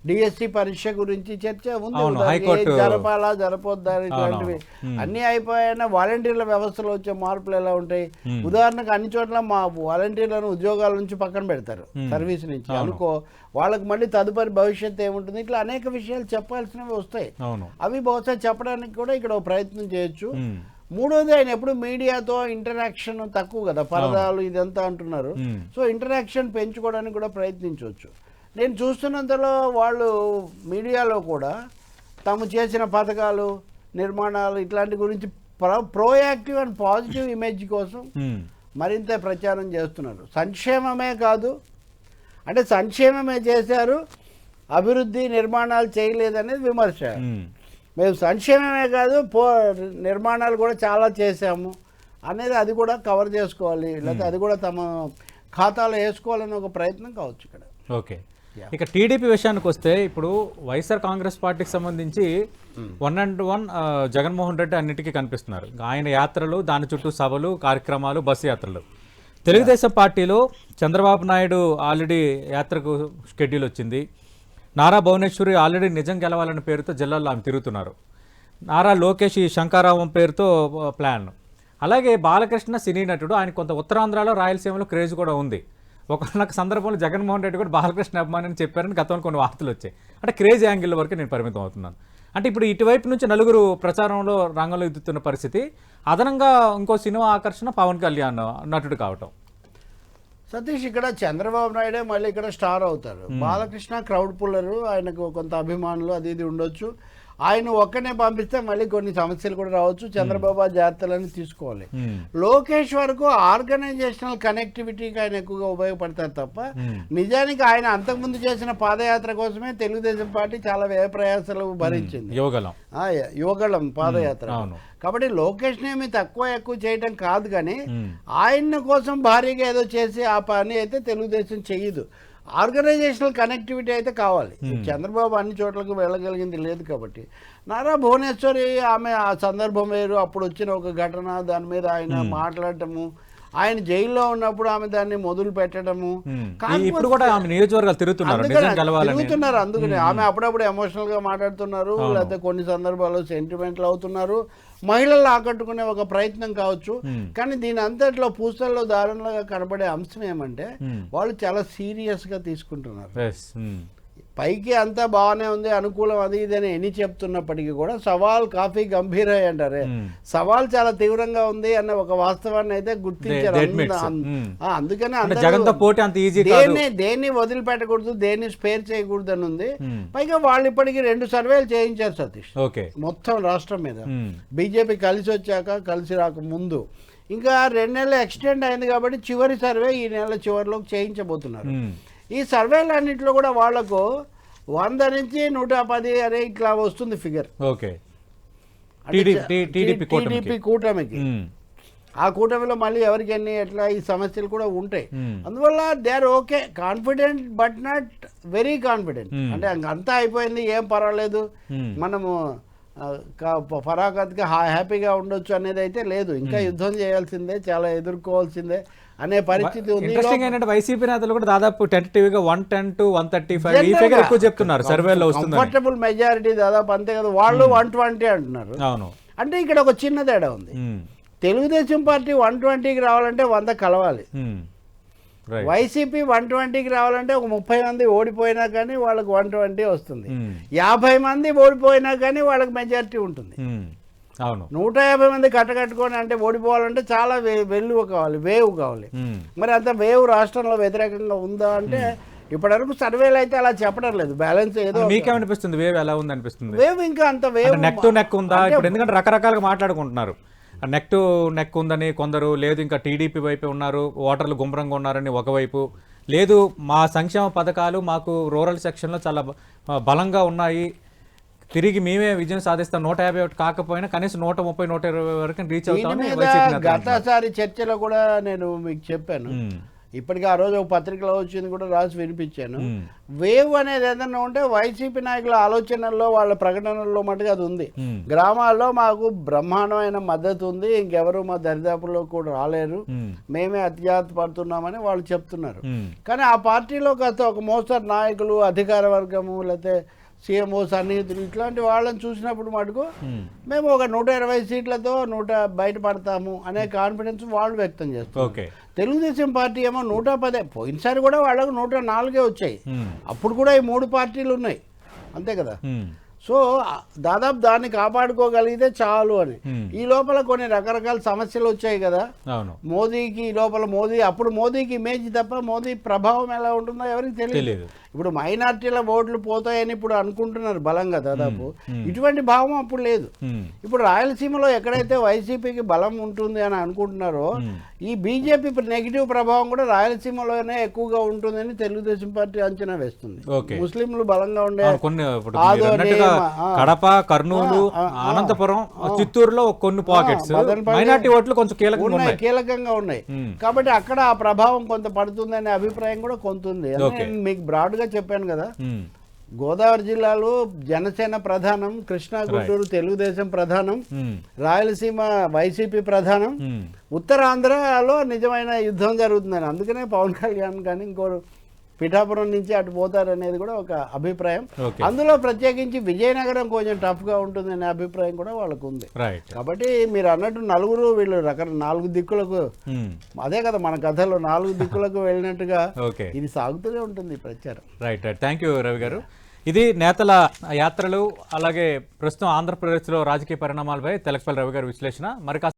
డిఎస్సి పరీక్ష గురించి చర్చ ఉంది, జరపాలా జరపొద్దా ఇట్లాంటివి అన్ని అయిపోయాయన్నా వాలంటీర్ల వ్యవస్థలో వచ్చే మార్పులు ఎలా ఉంటాయి. ఉదాహరణకు అన్ని చోట్ల మా వాలంటీర్లను ఉద్యోగాల నుంచి పక్కన పెడతారు, సర్వీస్ నుంచి అనుకో, వాళ్ళకి మళ్ళీ తదుపరి భవిష్యత్తు ఏముంటుంది, ఇట్లా అనేక విషయాలు చెప్పాల్సినవి వస్తాయి. అవి బహుశా చెప్పడానికి కూడా ఇక్కడ ప్రయత్నం చేయొచ్చు. మూడోది, ఆయన ఎప్పుడు మీడియాతో ఇంటరాక్షన్ తక్కువ కదా, పరదాలు ఇదంతా అంటున్నారు. సో ఇంటరాక్షన్ పెంచుకోవడానికి కూడా ప్రయత్నించవచ్చు. నేను చూస్తున్నంతలో వాళ్ళు మీడియాలో కూడా తాము చేసిన పథకాలు, నిర్మాణాలు ఇట్లాంటి గురించి ప్రోయాక్టివ్ అండ్ పాజిటివ్ ఇమేజ్ కోసం మరింత ప్రచారం చేస్తున్నారు. సంక్షేమమే కాదు, అంటే సంక్షేమమే చేశారు, అభివృద్ధి నిర్మాణాలు చేయలేదనేది విమర్శ. మేము సంక్షేమమే కాదు నిర్మాణాలు కూడా చాలా చేశాము అనేది అది కూడా కవర్ చేసుకోవాలి, లేకపోతే అది కూడా తమ ఖాతాలో వేసుకోవాలని ఒక ప్రయత్నం కావచ్చు ఇక్కడ. ఓకే, ఇక టీడీపీ విషయానికి వస్తే ఇప్పుడు వైఎస్ఆర్ కాంగ్రెస్ పార్టీకి సంబంధించి 1-1 జగన్మోహన్ రెడ్డి అన్నిటికీ కనిపిస్తున్నారు. ఆయన యాత్రలు, దాని చుట్టూ సభలు, కార్యక్రమాలు, బస్సు యాత్రలు. తెలుగుదేశం పార్టీలో చంద్రబాబు నాయుడు ఆల్రెడీ యాత్రకు షెడ్యూల్ వచ్చింది. నారా భువనేశ్వరి ఆల్రెడీ నిజం గెలవాలనే పేరుతో జిల్లాల్లో ఆమె తిరుగుతున్నారు. నారా లోకేష్ శంకారావం పేరుతో ప్లాన్. అలాగే బాలకృష్ణ సినీ నటుడు, ఆయన కొంత ఉత్తరాంధ్రలో రాయలసీమలో క్రేజ్ కూడా ఉంది. ఒకనొక సందర్భంలో జగన్మోహన్ రెడ్డి కూడా బాలకృష్ణ అభిమాని అని చెప్పారని గతంలో కొన్ని వార్తలు వచ్చాయి. అంటే క్రేజ్ యాంగిల్ వరకు నేను పరిమితం అవుతున్నాను. అంటే ఇప్పుడు ఇటువైపు నుంచి నలుగురు ప్రచారంలో రంగంలో ఎదుగుతున్న పరిస్థితి, అదనంగా ఇంకో సినిమా ఆకర్షణ పవన్ కళ్యాణ్ నటుడు కావటం. సతీష్, ఇక్కడ చంద్రబాబు నాయుడే మళ్ళీ ఇక్కడ స్టార్ అవుతారు. బాలకృష్ణ క్రౌడ్ పుల్లరు, ఆయనకు కొంత అభిమానులు అది ఇది ఉండొచ్చు. ఆయన ఒక్కనే పంపిస్తే మళ్ళీ కొన్ని సమస్యలు కూడా రావచ్చు. చంద్రబాబు ఆ జాగ్రత్తలను తీసుకోవాలి. లోకేష్ వరకు ఆర్గనైజేషనల్ కనెక్టివిటీకి ఆయన ఎక్కువగా ఉపయోగపడతారు తప్ప నిజానికి ఆయన అంతకుముందు చేసిన పాదయాత్ర కోసమే తెలుగుదేశం పార్టీ చాలా వ్యయ ప్రయాసాలు భరించింది. యువగళం పాదయాత్ర. కాబట్టి లోకేష్ ఏమి ఎక్కువ చేయడం కాదు, కానీ ఆయన కోసం భారీగా ఏదో చేసి ఆ పని అయితే తెలుగుదేశం చెయ్యదు. ఆర్గనైజేషనల్ కనెక్టివిటీ అయితే కావాలి. చంద్రబాబు అన్ని చోట్లకు వెళ్ళగలిగింది లేదు కాబట్టి. నారా భువనేశ్వరి ఆమె ఆ సందర్భం వేరు, అప్పుడు వచ్చిన ఒక ఘటన, దాని మీద ఆయన మాట్లాడటము, ఆయన జైల్లో ఉన్నప్పుడు ఆమె దాన్ని మొదలు పెట్టడము, తిరుగుతున్నారు. అందుకని ఆమె అప్పుడప్పుడు ఎమోషనల్ గా మాట్లాడుతున్నారు, లేకపోతే కొన్ని సందర్భాల్లో సెంటిమెంట్లు అవుతున్నారు. మహిళలు ఆకట్టుకునే ఒక ప్రయత్నం కావచ్చు. కానీ దీని అంతట్లో పూసల్లో దారుణంగా కనబడే అంశం ఏమంటే వాళ్ళు చాలా సీరియస్ గా తీసుకుంటున్నారు. పైకి అంతా బాగానే ఉంది, అనుకూలం అది ఇదని ఎన్ని చెప్తున్నప్పటికీ కూడా సవాల్ కాఫీ గంభీర అంటారే, సవాల్ చాలా తీవ్రంగా ఉంది అన్న ఒక వాస్తవాన్ని అయితే గుర్తించారు. అందుకనే దేన్ని వదిలిపెట్టకూడదు, దేన్ని స్పేర్ చేయకూడదు అని ఉంది. పైగా వాళ్ళు ఇప్పటికీ 2 సర్వేలు చేయించారు సతీష్ మొత్తం రాష్ట్రం మీద. బీజేపీ కలిసి వచ్చాక, కలిసి రాక ముందు ఇంకా 2 నెలలు ఎక్స్టెండ్ అయింది కాబట్టి చివరి సర్వే ఈ నెల చివరిలోకి చేయించబోతున్నారు. ఈ సర్వేలన్నింటిలో కూడా వాళ్లకు 100 నుంచి 110 అనే ఇట్లా వస్తుంది ఫిగర్. ఓకే, టీడీపీ కూటమికి. ఆ కూటమిలో మళ్ళీ ఎవరికి ఎన్ని ఎట్లా ఈ సమస్యలు కూడా ఉంటాయి. అందువల్ల they are okay, confident but not very confident. అంటే అంతా అయిపోయింది, ఏం పర్వాలేదు, మనము ఫరాకత్గా హ్యాపీగా ఉండొచ్చు అనేది అయితే లేదు. ఇంకా యుద్ధం చేయాల్సిందే, చాలా ఎదుర్కోవాల్సిందే అనే పరిస్థితి ఉంది. ఇంట్రెస్టింగ్ ఏంటంటే వైసీపీ నేతలు కూడా దాదాపు టెంటేటివ్గా 110 to 135 ఈ ఫిగర్ ఎక్కువ చెప్తున్నారు సర్వేలో వస్తుంది. కంఫర్టబుల్ మెజారిటీ దాదాపు అంతే కదా, వాళ్ళు 120 అంటున్నారు. అవును, అంటే ఇక్కడ ఒక చిన్న తేడా ఉంది. తెలుగుదేశం పార్టీ 120కి రావాలంటే 100 కలవాలి. వైసీపీ 120కి రావాలంటే ఒక 30 మంది ఓడిపోయినా కానీ వాళ్ళకి 120 వస్తుంది. 50 మంది ఓడిపోయినా కానీ వాళ్ళకి మెజారిటీ ఉంటుంది. అవును, 150 మంది కట్టకట్టుకొని అంటే ఓడిపోవాలంటే చాలా వెల్లువ కావాలి, వేవ్ కావాలి. మరి అంత వేవ్ రాష్ట్రంలో వ్యతిరేకంగా ఉందా అంటే ఇప్పటివరకు సర్వేలు అయితే అలా చెప్పడం లేదు. బ్యాలెన్స్ ఏదో. మీకేమనిపిస్తుంది వేవ్ ఎలా ఉంది అనిపిస్తుంది? వేవ్ ఇంకా అంత వేవ్ నెక్ టు నెక్ ఉందా ఇప్పుడు? ఎందుకంటే రకరకాలుగా మాట్లాడుకుంటున్నారు. నెక్ టు నెక్ ఉందని కొందరు, లేదు ఇంకా టీడీపీ వైపే ఉన్నారు, ఓటర్లు గుంభరంగా ఉన్నారని ఒకవైపు, లేదు మా సంక్షేమ పథకాలు మాకు రూరల్ సెక్షన్లో చాలా బలంగా ఉన్నాయి, తిరిగి మేమే విజయం సాధిస్తాం, 151 కాకపోయినా కనీసం 130, 120 వరకు రీచ్ అవుతామని. గతసారి చర్చలో కూడా నేను మీకు చెప్పాను, ఇప్పటికీ ఆ రోజు ఒక పత్రికలో వచ్చింది కూడా రాసి వినిపించాను. వేవ్ అనేది ఏదన్నా ఉంటే వైసీపీ నాయకుల ఆలోచనల్లో, వాళ్ళ ప్రకటనల్లో మటుకు అది ఉంది. గ్రామాల్లో మాకు బ్రహ్మాండమైన మద్దతు ఉంది, ఇంకెవరు మా దరిదాపుల్లో కూడా రాలేరు, మేమే అత్యాత పడుతున్నామని వాళ్ళు చెప్తున్నారు. కానీ ఆ పార్టీలో కాస్త ఒక మోస్తరు నాయకులు, అధికార వర్గము, లేకపోతే సీఎంఓ సన్నిహితులు ఇట్లాంటి వాళ్ళని చూసినప్పుడు మటుకు మేము ఒక 120 సీట్లతో బయటపడతాము అనే కాన్ఫిడెన్స్ వాళ్ళు వ్యక్తం చేస్తారు. తెలుగుదేశం పార్టీ ఏమో 110, పోయినసారి కూడా వాళ్ళకు 104 వచ్చాయి. అప్పుడు కూడా ఈ 3 పార్టీలు ఉన్నాయి అంతే కదా. సో దాదాపు దాన్ని కాపాడుకోగలిగితే చాలు అని. ఈ లోపల కొన్ని రకరకాల సమస్యలు వచ్చాయి కదా మోదీకి. ఈ లోపల అప్పుడు మోదీకి ఇమేజ్ తప్ప మోదీ ప్రభావం ఎలా ఉంటుందో ఎవరికి తెలియదు. ఇప్పుడు మైనార్టీల ఓట్లు పోతాయని ఇప్పుడు అనుకుంటున్నారు బలంగా దాదాపు. ఇటువంటి భావం అప్పుడు లేదు. ఇప్పుడు రాయలసీమలో ఎక్కడైతే వైసీపీకి బలం ఉంటుంది అని అనుకుంటున్నారో, ఈ బీజేపీ నెగిటివ్ ప్రభావం కూడా రాయలసీమలోనే ఎక్కువగా ఉంటుందని తెలుగుదేశం పార్టీ అంచనా వేస్తుంది. ముస్లింలు బలంగా ఉండే కడప, కర్నూలు, అనంతపురం, చిత్తూరులో కొన్ని పాకెట్స్ మైనార్టీ ఓట్లు కొంచెం కీలకంగా ఉన్నాయి. కాబట్టి అక్కడ ఆ ప్రభావం కొంత పడుతుందనే అభిప్రాయం కూడా కొంత ఉంది. మీకు బ్రాడ్ గా చెప్పాను కదా, గోదావరి జిల్లాలో జనసేన ప్రధానం, కృష్ణా గుంటూరు తెలుగుదేశం ప్రధానం, రాయలసీమ వైసీపీ ప్రధానం, ఉత్తరాంధ్రలో నిజమైన యుద్ధం జరుగుతుందని. అందుకనే పవన్ కళ్యాణ్ కానీ ఇంకోరు పిఠాపురం నుంచి అటు పోతారనేది కూడా ఒక అభిప్రాయం. అందులో ప్రత్యేకించి విజయనగరం కొంచెం టఫ్ గా ఉంటుందనే అభిప్రాయం కూడా వాళ్ళకు ఉంది. కాబట్టి మీరు అన్నట్టు నలుగురు వీళ్ళు 4 దిక్కులకు, అదే కదా మన కథలో 4 దిక్కులకు వెళ్ళినట్టుగా ఇది సాగుతూనే ఉంటుంది ప్రచారం. రైట్, థ్యాంక్ యూ రవి గారు. ఇది నేతల యాత్రలు, అలాగే ప్రస్తుతం ఆంధ్రప్రదేశ్లో రాజకీయ పరిణామాలపై తెలకపల్లి రవి గారి విశ్లేషణ. మరి